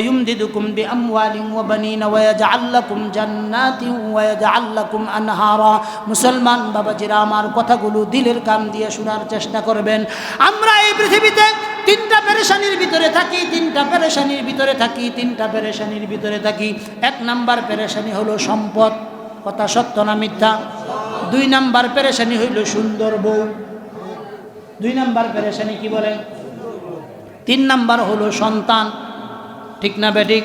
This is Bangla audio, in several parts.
يمددكم بأموال وبنين ويجعل لكم جنات ويجعل لكم أنهارا মুসলমান বাবাজিরা আমার কথাগুলো দিলের কান দিয়ে শোনার চেষ্টা করবেন। আমরা এই পৃথিবীতে তিনটা পেরেশানির ভিতরে থাকি। এক নাম্বার পেরেশানি হলো সম্পদ, কথা সত্য না মিথ্যা? 2 নাম্বার পেরেশানি হইল সুন্দর বউ। 2 নাম্বার পেরেশানি কি বলে? 3 নাম্বার হলো সন্তান, ঠিক না বেঠিক?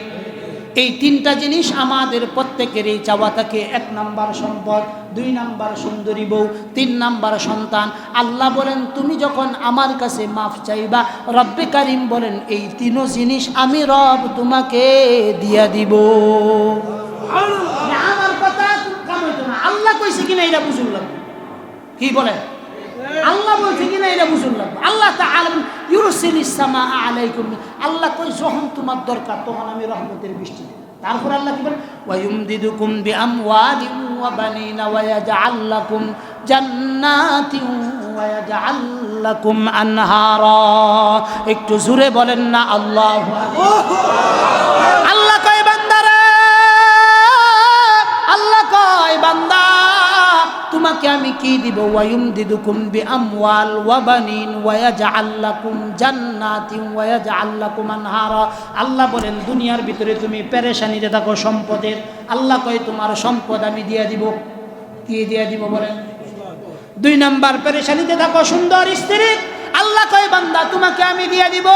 এই 3টা জিনিস আমাদের প্রত্যেকেরই চাওয়া থাকে। 1 নাম্বার সম্পদ, 2 নাম্বার সুন্দরী বউ, 3 নাম্বার সন্তান। আল্লাহ বলেন তুমি যখন আমার কাছে মাফ চাইবা, রব্বে কারিম বলেন এই 3 জিনিস আমি রব তোমাকে দিয়া দিব। আমার কথা কাম হইতো না। আল্লাহ কইছে কিনা এটা বুঝুন লাগবে। কি বলে? আল্লাহ বলছে কিনা এটা বুঝুন লাগবে। আল্লাহ তাআলা ইউরসিলিস সামা আলাইকুম, আল্লাহ কই যখন তোমার দরকার তখন আমি রহমতের বৃষ্টি দেব। তারপর আল্লাহ কি বলেন? ওয়ায়ুমদিদুকুম বিআমওয়ালিন ওয়া বানিনা ওয়া ইয়াজআল লাকুম জান্নাতিন ওয়া ইয়াজআল লাকুম আনহারা। একটু জোরে বলেন না আল্লাহু আকবার। আল্লাহ কয় বান্দারে, আল্লাহ কয় বান্দা তোমাকে আমি কি দিব? ওয়ায়ুমদিদুকুম বিআমওয়াল ওয়া বানিন ওয়া ইয়াজআল লাকুম জান্নাতিন ওয়া ইয়াজআল লাকুম আনহারা। আল্লাহ বলেন দুনিয়ার ভিতরে তুমি পেরেশানিতে থাকো সম্পদের, আল্লাহ কয় তোমার সম্পদ আমি দিয়া দিব। কি দিয়া দিব বলেন? 2 নাম্বার পেরেশানিতে থাকো সুন্দর স্ত্রী, আল্লাহ কয় বান্দা তোমাকে আমি দিয়া দিব।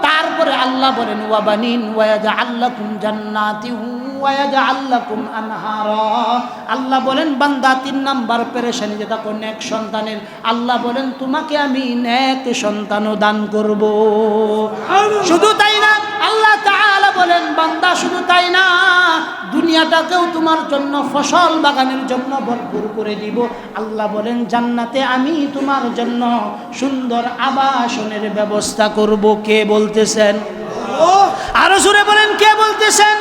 তারপরে আল্লাহ বলেন ওয়া বানিন ওয়া ইয়াজআল লাকুম জান্নাতিন ওয়া ইয়াজআল লাকুম আনহারা। আল্লাহ বলেন বান্দা 3 নাম্বার পেরেশানিতে থাকো নেক সন্তানের, আল্লাহ বলেন তোমাকে আমি নেক সন্তানও দান করব। শুধু তাই না, আল্লাহ তাআলা বলেন বান্দা শুধু তাই না, দুনিয়াটাকেও তোমার জন্য ফসল বাগানের জন্য ভরপুর করে দিব। আল্লাহ বলেন জান্নাতে আমি তোমার জন্য সুন্দর আবাসনের ব্যবস্থা করব। কে বলতেছেন? আরো জোরে বলেন কে বলতেছেন?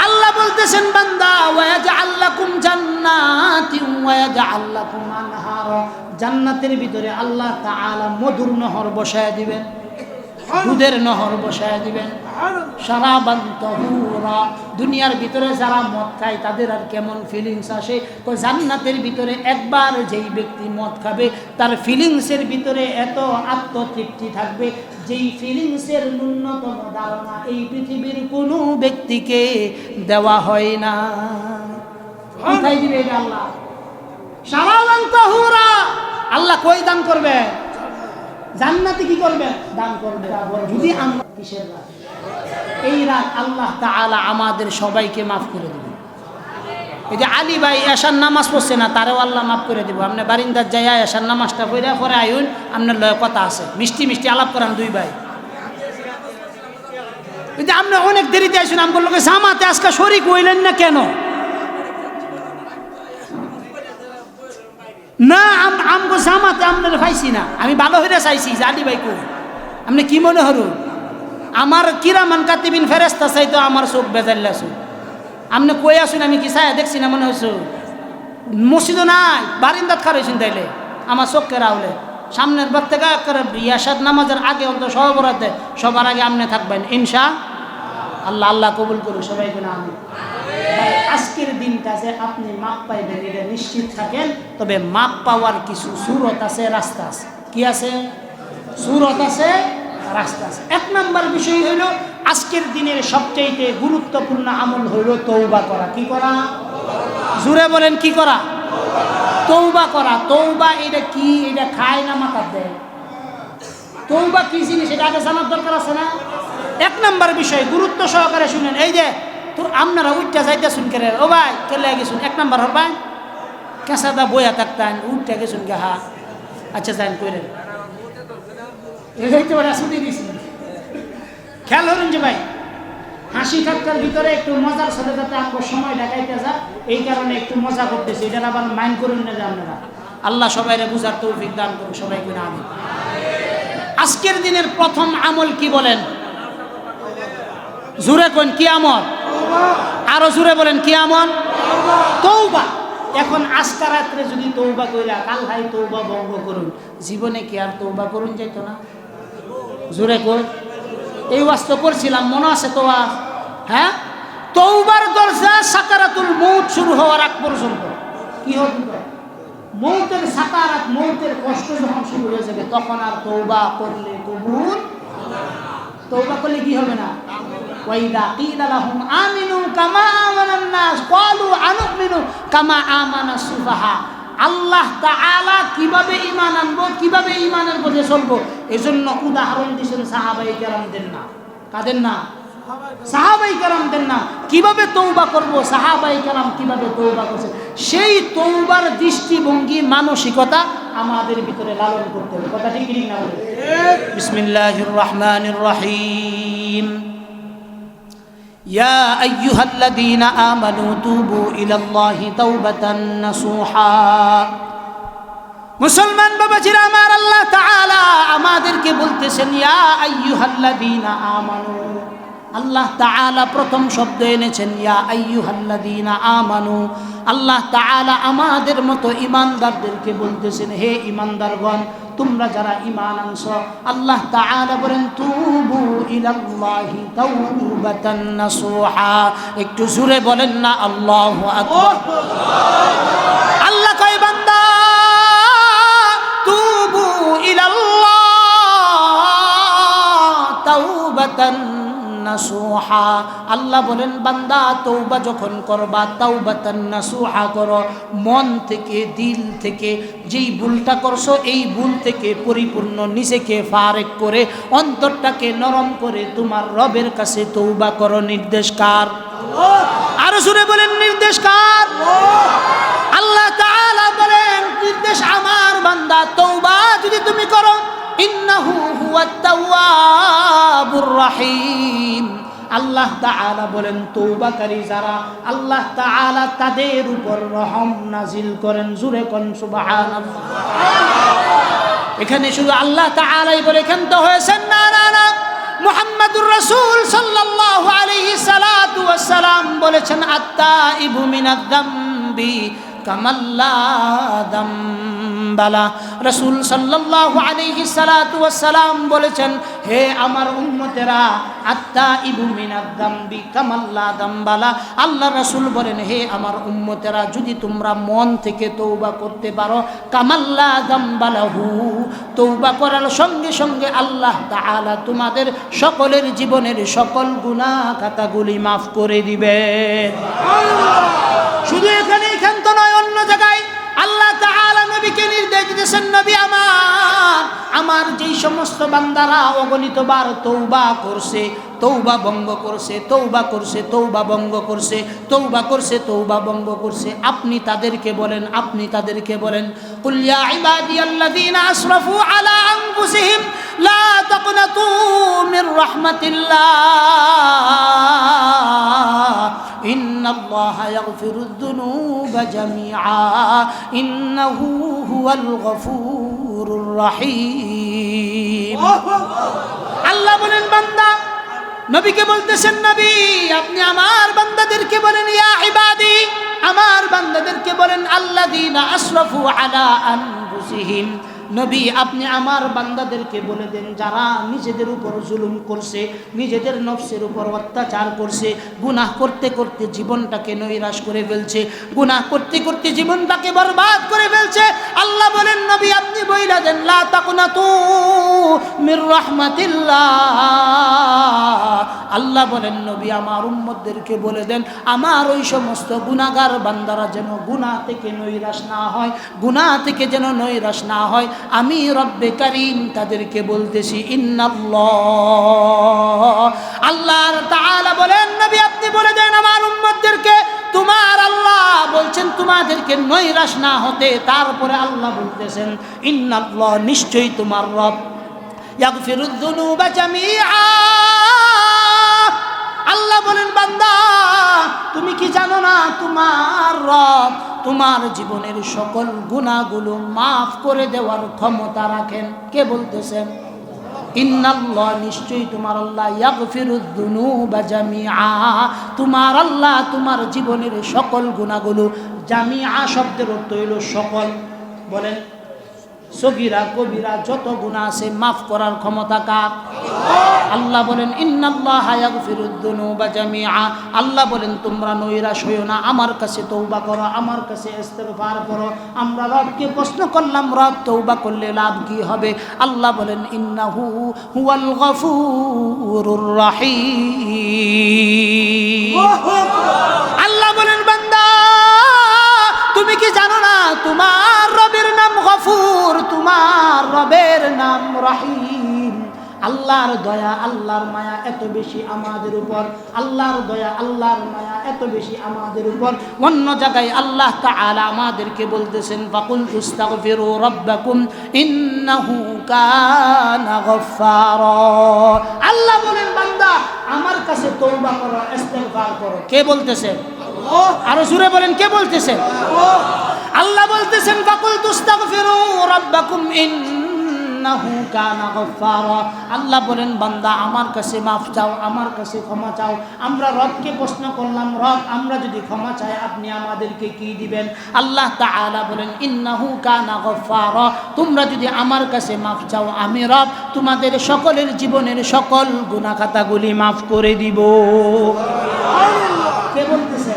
আল্লাহ বলতেছেন বান্দা ওয়া ইয়াজআল লাকুম জান্নাতিন ওয়া ইয়াজআল লাকুম আনহারা। জান্নাতের ভিতরে আল্লাহ তাআলা মধুর নহর বসায় দিবেন, দুধের নহর বসায় দিবেন। শারাবান তাহুরা। দুনিয়ার ভিতরে যারা মদ খায় তাদের আর কেমন ফিলিংস আসে? তো জান্নাতের ভিতরে একবার যেই ব্যক্তি মদ খাবে তার ফিলিংসের ভিতরে এত আত্মতৃপ্তি থাকবে যেই ফিলিংসের ন্যূনতম ধারণা এই পৃথিবীর কোনো ব্যক্তিকে দেওয়া হয় না। কোথায় দিবে এটা আল্লাহ? শারাবান তাহুরা। আল্লাহ কই দান করবে? জান্নাতে কি করবে? দান করবে। যদি আমরা কিসের রাত? এই রাত আল্লাহ তাআলা আমাদের সবাইকে মাফ করে দেবে। এই যে আলী ভাই এশার নামাজ পড়ছে না, তারেও আল্লাহ মাফ করে দেবো। আপনি বারিন্দার যাইয়া এশার নামাজটা পড়ে পরে আইন, আপনার লয় কথা আছে, মিষ্টি মিষ্টি আলাপ করান 2 ভাই। এই যে আপনি অনেক দেরিতে আসুন, আমগুলো লোকে জামাতে আজকে শরীক হইলেন না কেন? না আমগো জামাতে আপনার পাইছি না, আমি ভালো হইরে চাইছি যে আলী ভাই কই। আপনি কি মনে হরুন আমার কিরামান কাতিবিন ফেরেশতা চাইতো আমার চোখ বেজাল্লা চোখ। আপনি কই আসুন, আমি কি চাই দেখছি না মনে হচ্ছে? মসজিদও নাই, বারিন্দাত খার হয়েছেন তাইলে আমার চোখকে রাউলে সামনের বার থেকে ইয়াসার নামাজের আগে অন্ত সহবরাতে সবার আগে আপনি থাকবেন ইনশা আল্লাহ। আল্লাহ কবুল করুন সবাইকে না আমি। আজকের দিনটা যে আপনি মাপ পাইবেন এটা নিশ্চিত থাকেন। তবে মাপ পাওয়ার কিছু সুরত আছে, রাস্তা আছে। কি আছে? সুরত আছে, রাস্তা আছে। 1 নাম্বার বিষয় হইল আজকের দিনের সবচেয়ে গুরুত্বপূর্ণ আমল হইল তওবা করা। কি করা? জোরে বলেন কি করা? তওবা করা। তওবা এটা কি? এটা খায় না মাথা দেয়? তওবা কি জিনিস এটা আগে জানার দরকার আছে না? 1 নাম্বার বিষয় গুরুত্ব সহকারে শুনেন। এই যে তোর আপনারা উঠটা যাইতে শুন করে ও ভাই কেলে গেছুন 1 নাম্বার হরবাই কেঁচাদা বইয়া থাকতেন উঠটা গেছুন কে হা আচ্ছা যাইন কইলেন এইতে বড় শুনে দিছি। খেয়াল হলেন যে ভাই হাসি ঠাট্টার ভিতরে একটু মজার সাথে সাথে আপনার সময় দেখাইতে যা, এই কারণে একটু মজা করতেছি। এটা আবার মাইন্ড করুন না যে আপনারা। আল্লাহ সবাইরে বুঝার তৌফিক দান করুন সবাইকে না। আমিন। আজকের দিনের প্রথম আমল কি বলেন? জোরে কোন কি আমল? আরো জোরে বলেন কি আমল? তওবা। এখন আজকে রাত্রে যদি তওবা কইরা কাল ভাই তওবা ভঙ্গ করুন, জীবনে কি আর তওবা করুন যাইতো না? জোরে কই এই ওয়াজ তো করছিলাম, মনে আছে তো? হ্যাঁ, তওবার দরজা সাকারাতুল মউত শুরু হওয়ার আগ পর্যন্ত কি হবে? মউতের সাকারাত, মউতের কষ্ট যখন শুরু হয়ে যাবে তখন আর তওবা করলে কবুল। তওবা করলে কি হবে না? ওয়াইদা কিলা লাহুম আমিনু কামা আমানান নাস ক্বালু আনুমিনু কামা আমানাস সুফাহা। আল্লাহ তাআলা কিভাবে ঈমান আনবো, কিভাবে ঈমানের পথে চলবো, এজন্য উদাহরণ দিয়েছেন সাহাবায়ে কেরামদের না। কাদের না? সাহাবায়ে কেরামদের না। কিভাবে তওবা করব, সাহাবায়ে কেরাম কিভাবে তওবা করেছেন, সেই তওবার দৃষ্টিভঙ্গি, মানসিকতা আমাদের ভিতরে লালন করতে হবে। কথা ঠিক না বলে? বিসমিল্লাহির রহমানির রহিম। ইয়া আইয়ুহাল্লাযীনা আমানু তুবু ইলাল্লাহি তাওবাতান নাসুহা। মুসলমান বাবাজিরা আমার, আল্লাহ তাআলা আমাদেরকে বলতেছেন ইয়া আইয়ুহাল্লাযীনা আমানু। আল্লাহ তাআলা প্রথম শব্দ এনেছেন ইয়া আইয়ুহাল্লাযীনা আমানু। আল্লাহ তাআলা আমাদের মতো ঈমানদারদেরকে বলতেছেন হে ঈমানদারগণ, তোমরা যারা ঈমান আনছো, আল্লাহ তাআলা বলেন তুবু ইলাল্লাহি তাওবাতান নাসুহা। একটু জোরে বলেন না আল্লাহু আকবার। আল্লাহ কয় বান্দা তুবু ইলাল্লাহ তাওবাতান নাসুহা। আল্লাহ বলেন বান্দা তওবা যখন করবা, তাওবাতান নাসুহা করো, মন থেকে, দিল থেকে। যেই ভুলটা করছো এই ভুল থেকে পরিপূর্ণ নিজেকে ফারেক করে, অন্তরটাকে নরম করে তোমার রবের কাছে তওবা করো। নির্দেশ কার? আরো জোরে বলেন নির্দেশ কার? আল্লাহ তাআলা বলেন নির্দেশ আমার বান্দা, তওবা যদি তুমি করো, ইন্নাহু হুয়াত তাওয়াবুর রাহিম। আল্লাহ তাআলা বলেন তওবাকারী যারা, আল্লাহ তাআলা তাদের উপর রহম নাজিল করেন। জোরে কোন সুবহানাল্লাহ। এখানে শুধু আল্লাহ তাআলাই বলে এখান তো হয়েছেন না, না না, মুহাম্মাদুর রাসূল সাল্লাল্লাহু আলাইহি সাল্লাতু ওয়াস সালাম বলেছেন আত-তাইবু মিনাদ যামবি কামাল্লা দামবালা। রাসূল সাল্লাল্লাহু আলাইহি সাল্লাতু ওয়াস সালাম বলেছেন হে আমার উম্মতেরা, আত-তাইবু মিনাদ যামবি কামাল্লা দামবালা। আল্লাহ রাসূল বলেন হে আমার উম্মতেরা, যদি তোমরা মন থেকে তওবা করতে পারো, কামাল্লা দামবালাহু, তওবা করার সঙ্গে সঙ্গে আল্লাহ তাআলা তোমাদের সকলের জীবনের সকল গুনাহ খাতাগুলি মাফ করে দিবেন। শুধু এখানে তো নয়, অন্য জায়গায় আল্লাহ তাআলা নবীকে নির্দেশ দিয়েছেন, নবী আমার যেই সমস্ত বান্দারা অগণিত বার তওবা করছে, তওবা ভঙ্গ করছে, তওবা করছে, তওবা ভঙ্গ করছে, তওবা করছে, তওবা ভঙ্গ করছে, আপনি তাদেরকে বলেন, আপনি তাদেরকে বলেন কুল ইয়া ইবাদিয়াল্লাযীনা আসরাফু আলা আনফুসিহিম লা তাকনাতু মির রাহমাতিল্লাহ ইন্নাল্লাহা ইয়াগফিরুয যুনুবা জামিআ ইন্নাহু হুয়াল গফুরুর রহিম। আল্লাহ বলেন বান্দা, নবীকে বলতেছেন নবী আপনি আমার বান্দাদেরকে বলেন ইয়া ইবাদি, আমার বান্দাদেরকে বলেন আল্লাযীনা আসরাফু আলা আনফুসিহিম। নবী আপনি আমার বান্দাদেরকে বলে দেন যারা নিজেদের উপর জুলুম করছে, নিজেদের নফসের উপর অত্যাচার করছে, গুনাহ করতে করতে জীবনটাকে নৈরাশ করে ফেলছে, গুনাহ করতে করতে জীবনটাকে বরবাদ করে ফেলছে। আল্লাহ বলেন নবী আপনি বইলা দেন লা তাকনাতু মির রাহমাতিল্লাহ। আল্লাহ বলেন নবী আমার উম্মতদেরকে বলে দেন আমার ওই সমস্ত গুনাহগার বান্দারা যেন গুনাহ থেকে নৈরাশ না হয়, গুনাহ থেকে যেন নৈরাশ না হয়। আমি রব্বে কারীম তাদেরকে বলতেছি ইন্নাল্লাহ। আল্লাহ তাআলা বলেন নবী আপনি বলে দেন আমার উম্মতদেরকে তোমার আল্লাহ বলছেন তোমাদেরকে নৈরাশ না হতে। তারপরে আল্লাহ বলতেছেন ইন্নাল্লাহ, নিশ্চয়ই তোমার রব ইয়াগফিরুয যুনুবা জামিআ। আল্লাহ বলেন বান্দা তুমি কি জানো না তোমার রব তোমার জীবনের সকল গুনাহগুলো মাফ করে দেওয়ার ক্ষমতা রাখেন। কে বলতেছেন? ইন্নাল্লাহ, নিশ্চয়ই তোমার আল্লাহ ইয়াগফিরুয যুনুবা জামিআ, তোমার আল্লাহ তোমার জীবনের সকল গুনাহগুলো, জামিআ শব্দের অর্থ হইল সকল, বলেন সগীরা কবিরা যত গুনাহ আছে মাফ করার ক্ষমতা কার? আল্লাহ বলেন ইন্নাল্লাহা ইয়াগফিরুদ যুনুবা জামিআ। আল্লাহ বলেন তোমরা নৈরাশ হইও না, আমার কাছে তওবা করো, আমার কাছে ইস্তেগফার করো। আমরা রবকে প্রশ্ন করলাম, রব তওবা করলে লাভ কি হবে? আল্লাহ বলেন ইন্নাহু হুয়াল গফুরুর রহিম। আল্লাহ বলেন বান্দা তুমি কি জানো না তোমার রবের নাম গফুর, তোমার রবের নাম রহিম। আল্লাহর দয়া আল্লাহর মায়া এত বেশি আমাদের উপর, আল্লাহর দয়া আল্লাহর মায়া এত বেশি আমাদের উপর। অন্য জায়গায় আল্লাহ তাআলা আমাদেরকে বলতেছেন ফাকুল তুস্তাগফিরু রাব্বাকুম ইন্নাহু কানা গফফারা। আল্লাহ বলেন বান্দা আমার কাছে তওবা করো, ইস্তেগফার করো। কে বলতেছে? আল্লাহ। আরো জোরে বলেন কে বলতেছে? আল্লাহ বলতেছেন ফাকুল তুস্তাগফিরু রাব্বাকুম ইন্নাহু কানা গফফারা। আল্লাহ বলেন বান্দা আমার কাছে মাফ চাও, আমার কাছে ক্ষমা চাও। আমরা রবকে প্রশ্ন করলাম, রব আমরা যদি ক্ষমা চাই আপনি আমাদেরকে কি দিবেন? আল্লাহ তাআলা বলেন ইন্নাহু কানা গফফারা। তোমরা যদি আমার কাছে মাফ চাও আমি রব তোমাদের সকলের জীবনের সকল গুনাহ খাতাগুলি মাফ করে দিব। কে বলতেছে?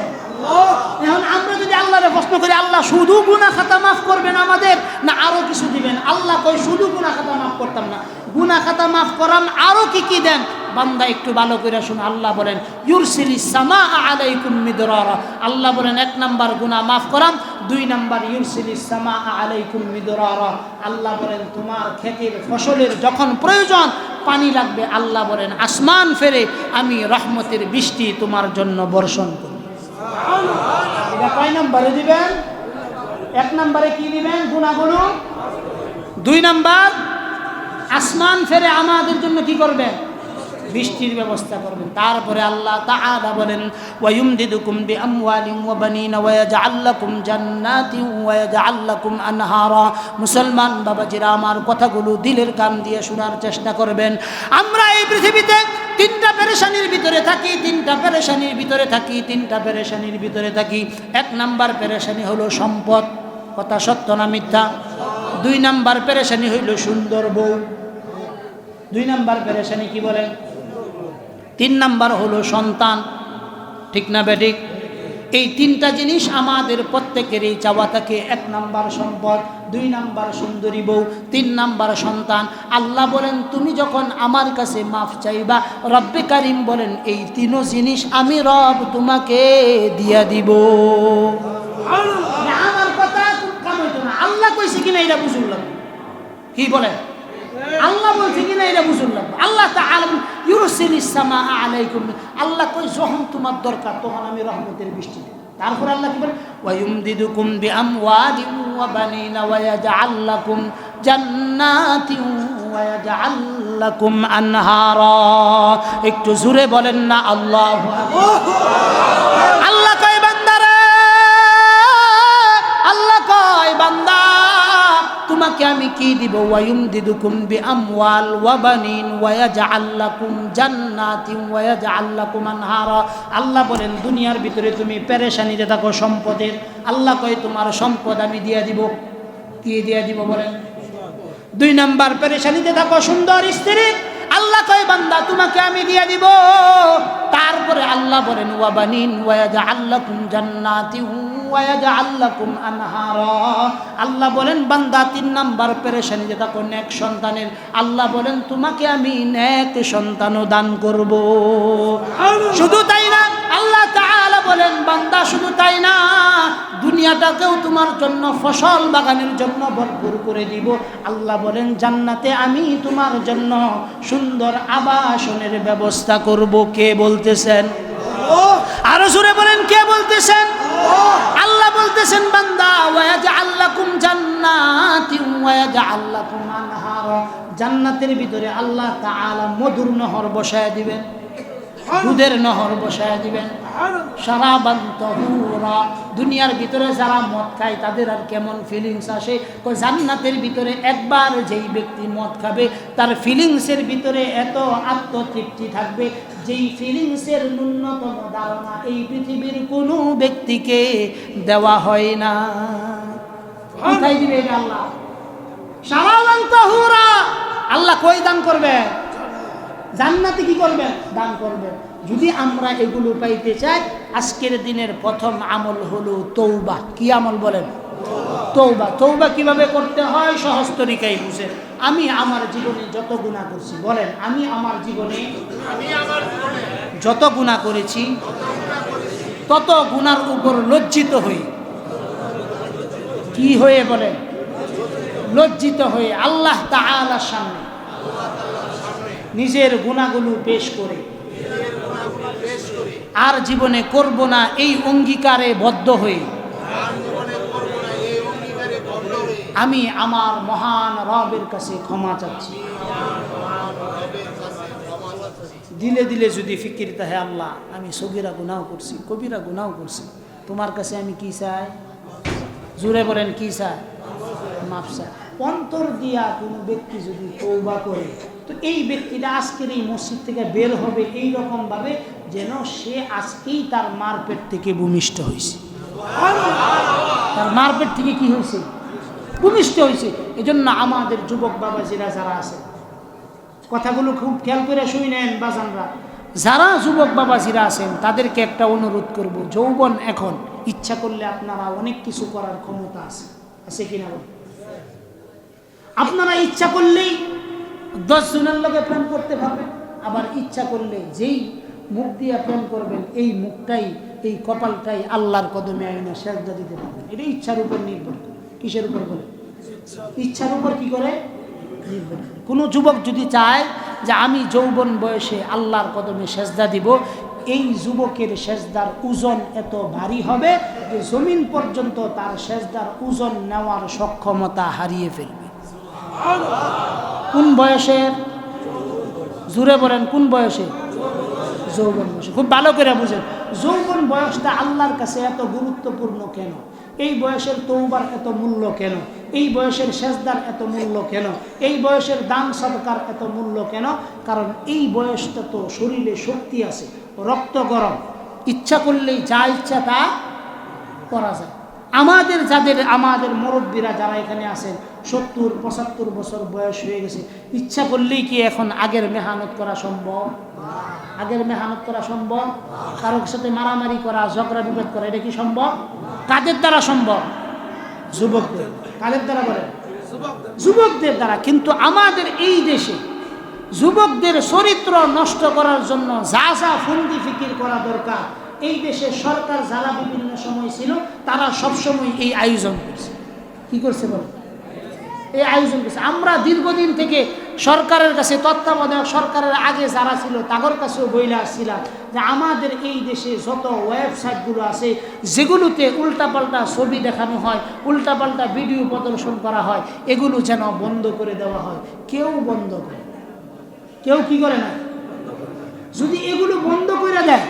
এখন আমরা যদি আল্লাহরে প্রশ্ন করি আল্লাহ শুধু গুনাহ খাতা মাফ করবেন আমাদের না আরো কিছু দিবেন? আল্লাহ কই শুধু গুনাহ খাতা মাফ করতাম না, গুনাহ খাতা মাফ করান আরো কি কি দেন? বান্দা একটু ভালো করে শুন। আল্লাহ বলেন ইউরসিলিস সামাআ আলাইকুম মিদরারা। আল্লাহ বলেন 1 নাম্বার গুনাহ মাফ করান, 2 নাম্বার ইউরসিলিস সামাআ আলাইকুম মিদরারা। আল্লাহ বলেন তোমার ক্ষেতের ফসলের যখন প্রয়োজন পানি লাগবে আল্লাহ বলেন আসমান ফেরে আমি রহমতের বৃষ্টি তোমার জন্য বর্ষণ করি। এটা কয় নম্বরে দিবেন? 1 নম্বরে কি দিবেন? গুনাহগুলো। 2 নাম্বার আসমান ফেরে আমাদের জন্য কি করবেন? বৃষ্টির ব্যবস্থা করবেন। তারপরে আল্লাহ তাআলা বলেন ওয়ায়ুমদিদুকুম বিআমওয়ালিন ওয়া বানিনা ওয়া ইয়াজআল লাকুম জান্নাতিন ওয়া ইয়াজআল লাকুম আনহারা। মুসলমান বাবাজিরা আমার কথাগুলো দিলের কান দিয়ে শোনার চেষ্টা করবেন। আমরা এই পৃথিবীতে 3টা পেরেশানির ভিতরে থাকি, 3টা পেরেশানির ভিতরে থাকি, 3টা পেরেশানির ভিতরে থাকি। 1 নাম্বার পেরেশানি হলো সম্পদ, কথা সত্য না মিথ্যা? 2 নাম্বার পেরেশানি হইল সুন্দর বউ। 2 নাম্বার পেরেশানি কি বলেন? 3 নাম্বার হলো সন্তান, ঠিক না বেঠিক? এই 3টা জিনিস আমাদের প্রত্যেকেরই চাওয়া থাকে। 1 নাম্বার সম্পদ, 2 নাম্বার সুন্দরী বউ, 3 নাম্বার সন্তান। আল্লাহ বলেন তুমি যখন আমার কাছে মাফ চাইবা রব্বে কারিম বলেন এই 3 জিনিস আমি রব তোমাকে দিয়া দিব। আমার কথা কাম হইতো না। আল্লাহ কইছে কিনা এটা বুঝুন লাগবে। কি বলে? আল্লাহ বলছে কিনা এটা বুঝুন লাগবে। আল্লাহ তাআলা ইউরসিলিস সামাআ আলাইকুম। আল্লাহ কই যখন তোমার দরকার তখন আমি রহমতের বৃষ্টি দেব। তারপর আল্লাহ কি বলে ওয়ায়ুমদিদুকুম বিআমওয়ালিন ওয়া বানিনা ওয়া ইয়াজআল লাকুম জান্নাতিন ওয়া ইয়াজআল লাকুম আনহারা। একটু জোরে বলেন না আল্লাহু আকবার। আল্লাহ কয় বান্দারে, আল্লাহ কয় বান্দা তোমাকে আমি কি দিব? ওয়ায়ুমদিদুকুম বিআমওয়াল ওয়া বানিন ওয়া ইয়াজআল লাকুম জান্নাতিন ওয়া ইয়াজআল লাকুম আনহারা। আল্লাহ বলেন দুনিয়ার ভিতরে তুমি পেরেশানিতে থাকো সম্পদের, আল্লাহ কয় তোমার সম্পদ আমি দিয়া দিব। কি দিয়া দিব বলেন? 2 নাম্বার পেরেশানিতে থাকো সুন্দর স্ত্রী, আল্লাহ কয় বান্দা তোমাকে আমি দিয়া দিব। তারপরে আল্লাহ বলেন ওয়া বানিন ওয়া ইয়াজআল লাকুম জান্নাতিন ওয়া ইয়াজআল লাকুম আনহারা। আল্লাহ বলেন বান্দা 3 নাম্বার পেরেশানি যেটা কোন নেক সন্তানের, আল্লাহ বলেন তোমাকে আমি নেক সন্তানও দান করব। শুধু তাই না, আল্লাহ তাআলা বলেন বান্দা শুধু তাই না দুনিয়াটাকেও তোমার জন্য ফসল বাগানের জন্য ভরপুর করে দিব। আল্লাহ বলেন জান্নাতে আমি তোমার জন্য সুন্দর আবাসনের ব্যবস্থা করব। কে বলতেছেন? আরো জোরে বলেন কে বলতেছেন? আল্লাহ বলতেছেন বান্দা ওয়া ইয়াজআল লাকুম জান্নাতিন ওয়া ইয়াজআল লাকুম আনহারা। জান্নাতের ভিতরে আল্লাহ তাআলা মধুর নহর বসায় দিবেন, দুধের নহর বসায় দিবেন। শারাবান তাহুরা। দুনিয়ার ভিতরে যারা মদ খায় তাদের আর কেমন ফিলিংস আসে? জান্নাতের ভিতরে একবার যেই ব্যক্তি মদ খাবে তার ফিলিংসের ভিতরে এত আত্মতৃপ্তি থাকবে যেই ফিলিংসের ন্যূনতম ধারণা এই পৃথিবীর কোনো ব্যক্তিকে দেওয়া হয় না। কোথায় দিবে এটা আল্লাহ? শারাবান তাহুরা, আল্লাহ কই দান করবে? জান্নাতে কি করবেন? দান করবেন। যদি আমরা এগুলো পাইতে চাই, আজকের দিনের প্রথম আমল হলো তৌবা। কি আমল বলেন? তৌবা। তৌবা কিভাবে করতে হয়? সহজ তরিকায় বুঝেন। আমি আমার জীবনে যত গুনাহ করছি, বলেন, আমি আমার জীবনে যত গুনাহ করেছি, তত গুনার উপর লজ্জিত হই। কি হয়ে বলেন? লজ্জিত হয়ে আল্লাহ তাআলার সামনে নিজের গুনাহগুলো পেশ করে আর জীবনে করব না এই অঙ্গীকারে বদ্ধ হয়ে আমি আমার মহান রবের কাছে ক্ষমা চাচ্ছি। দিলে দিলে যদি ফিকির তাহে, আল্লাহ আমি সগীরা গুনাহ করছি, কবিরা গুনাহ করছি, তোমার কাছে আমি কি চাই? জুড়ে বলেন কি চাই? মাফ চাই। অন্তর দিয়া কোনো ব্যক্তি যদি তওবা করে, তো এই ব্যক্তিটা আজকের এই মসজিদ থেকে বের হবে এই রকম ভাবে যেন সে আজকেই তার মার পেট থেকে ভূমিষ্ঠ হয়েছে। তার মার পেট থেকে কি হয়েছে? ভূমিষ্ঠ হয়েছে। এজন্য আমাদের যুবক বাবাজিরা যারা আছে, কথাগুলো খুব খেয়াল করে শুনেন বাজানরা, যারা যুবক বাবাজিরা আছেন তাদেরকে একটা অনুরোধ করব, যৌবন এখন, ইচ্ছা করলে আপনারা অনেক কিছু করার ক্ষমতা আছে, আছে কিনা বলেন? আপনারা ইচ্ছা করলেই 10 জনের লগে প্রেম করতে পারবেন, আবার ইচ্ছা করলে যেই মুখ দিয়ে প্রেম করবেন এই মুখটাই, এই কপালটাই আল্লাহর কদমে আইনা সেজদা দিতে পারবেন। এটা ইচ্ছার উপর নির্ভর করে। কিসের উপর বলে? ইচ্ছার উপর কি করে নির্ভর করে। কোনো যুবক যদি চায় যে আমি যৌবন বয়সে আল্লাহর কদমে সেজদা দিব, এই যুবকের সেজদার ওজন এত ভারী হবে যে জমিন পর্যন্ত তার সেজদার ওজন নেওয়ার সক্ষমতা হারিয়ে ফেলবে। কোন বয়সের? জুড়ে বলেন কোন বয়সে? যৌবন বয়সে। খুব ভালো করে বুঝেন, যৌবন বয়সটা আল্লাহর কাছে এত গুরুত্বপূর্ণ কেন? এই বয়সের তওবার এত মূল্য কেন? এই বয়সের সেজদার এত মূল্য কেন? এই বয়সের দান সদকার এত মূল্য কেন? কারণ এই বয়সটা তো শরীরে শক্তি আছে, রক্ত গরম, ইচ্ছা করলেই যা ইচ্ছা তা করা যায়। আমাদের মুরব্বীরা যারা এখানে আছেন 70-75 বছর বয়স হয়ে গেছে, ইচ্ছা করলেই কি এখন আগের মেহনত করা সম্ভব? আগের মেহনত করা সম্ভব? কারোর সাথে মারামারি করা, ঝগড়া বিবাদ করা, এটা কি সম্ভব? কাদের দ্বারা সম্ভব? যুবকদের। কাদের দ্বারা বলেন? যুবকদের দ্বারা। কিন্তু আমাদের এই দেশে যুবকদের চরিত্র নষ্ট করার জন্য যা যা ফন্দি ফিকির করা দরকার, এই দেশে সরকার যারা বিভিন্ন সময় ছিল তারা সবসময় এই আয়োজন করছে। কি করছে বলেন? এই আয়োজন করছে। আমরা দীর্ঘদিন থেকে সরকারের কাছে, তত্ত্বাবধায়ক সরকারের আগে যারা ছিল তাদের কাছেও বইলে আসছিলাম যে আমাদের এই দেশে যত ওয়েবসাইটগুলো আছে যেগুলোতে উল্টাপাল্টা ছবি দেখানো হয়, উল্টাপাল্টা ভিডিও প্রদর্শন করা হয়, এগুলো যেন বন্ধ করে দেওয়া হয়। কেউ বন্ধ করে, কেউ কি করে না। যদি এগুলো বন্ধ করে দেয়,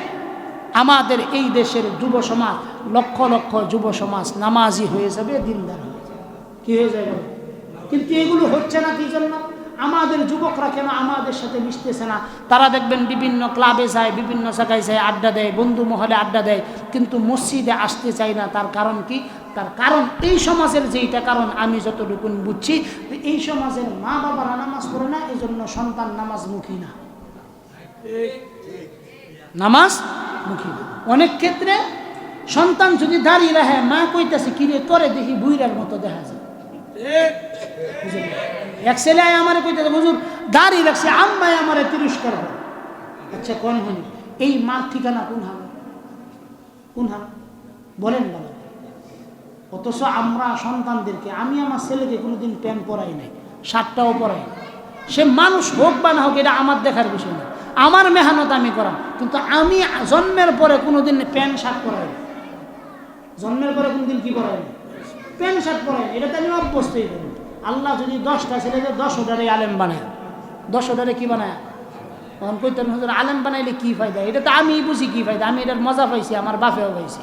আমাদের এই দেশের যুব সমাজ, লক্ষ লক্ষ যুব সমাজ নামাজি হয়ে যাবে, দিনদার হয়ে যাবে। কি হয়ে যাবে? কিন্তু এগুলো হচ্ছে না। কি জন্য? আমাদের যুবকরা কেন আমাদের সাথে মিশতেছে না? তারা দেখবেন বিভিন্ন ক্লাবে যায়, বিভিন্ন জায়গায় যায়, আড্ডা দেয়, বন্ধু মহলে আড্ডা দেয়, কিন্তু মসজিদে আসতে চায় না। তার কারণ কি? তার কারণ এই সমাজের যেইটা কারণ আমি যতটুকু বুঝছি, এই সমাজের মা বাবারা নামাজ পড়ে না, এই জন্য সন্তান নামাজমুখী না, নামাজমুখী না। অনেক ক্ষেত্রে সন্তান যদি দাঁড়িয়ে রাখে, মা কইতাছে কিরে তোরে দেখি বুইরার মতো দেখা যায়। এক ছেলে আমার কইতে হুজুর দাঁড়িয়ে রাখছে, আম্মাই আমার তিরস্কার করে। আচ্ছা কোন হনি এই মার ঠিকানা কোন হবে? কোন হবে বলেন বলেন? অথচ আমরা সন্তানদেরকে, আমি আমার ছেলেকে কোনোদিন প্যান্ট পরাই নাই, শার্টটাও পরাই। সে মানুষ হোক বা না হোক এটা আমার দেখার বিষয় না, আমার মেহনত আমি করাম। কিন্তু আমি জন্মের পরে কোনোদিন প্যান্ট শার্ট পরাই না। জন্মের পরে কোনোদিন কি পরাই না? প্যান্ট শার্ট পরাই। এটাতে আমি অভ্যস্তই করি। আল্লাহ যদি 10টা ছেলেকে 10টারে আলেম বানায়, 10টারে কি বানায়? তখন কইতেন হুজুর আলেম বানাইলে কি ফায়দা? এটা তো আমি বুঝি কি ফায়দা, আমি এটার মজা পাইছি, আমার বাপেও পাইছি।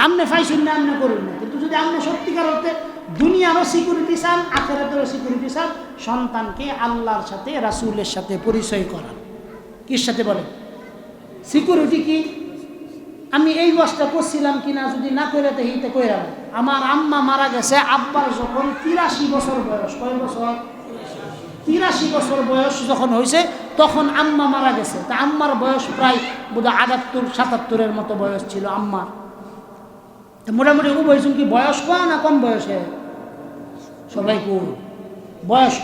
আপনি পাইছেন না, আপনি করুন না। কিন্তু যদি আপনি সত্যিকার অর্থে দুনিয়ারও সিকিউরিটি চান, আখিরাতেরও সিকিউরিটি চান, সন্তানকে আল্লাহর সাথে রাসূলের সাথে পরিচয় করান। কির সাথে বলেন? সিকিউরিটি কি? আমি এই বসটা করছিলাম কিনা যদি না করে হিতে কইরাম। আমার আম্মা মারা গেছে আব্বার যখন 83 বছর বয়স। কয় বছর? 83 বছর বয়স যখন হয়েছে তখন আম্মা মারা গেছে। তা আম্মার বয়স প্রায় বোধহয় 78-77-এর মতো বয়স ছিল আম্মার। মোটামুটি উভয়জন কি বয়স্ক না কম বয়সে? সবাই কোন বয়স্ক।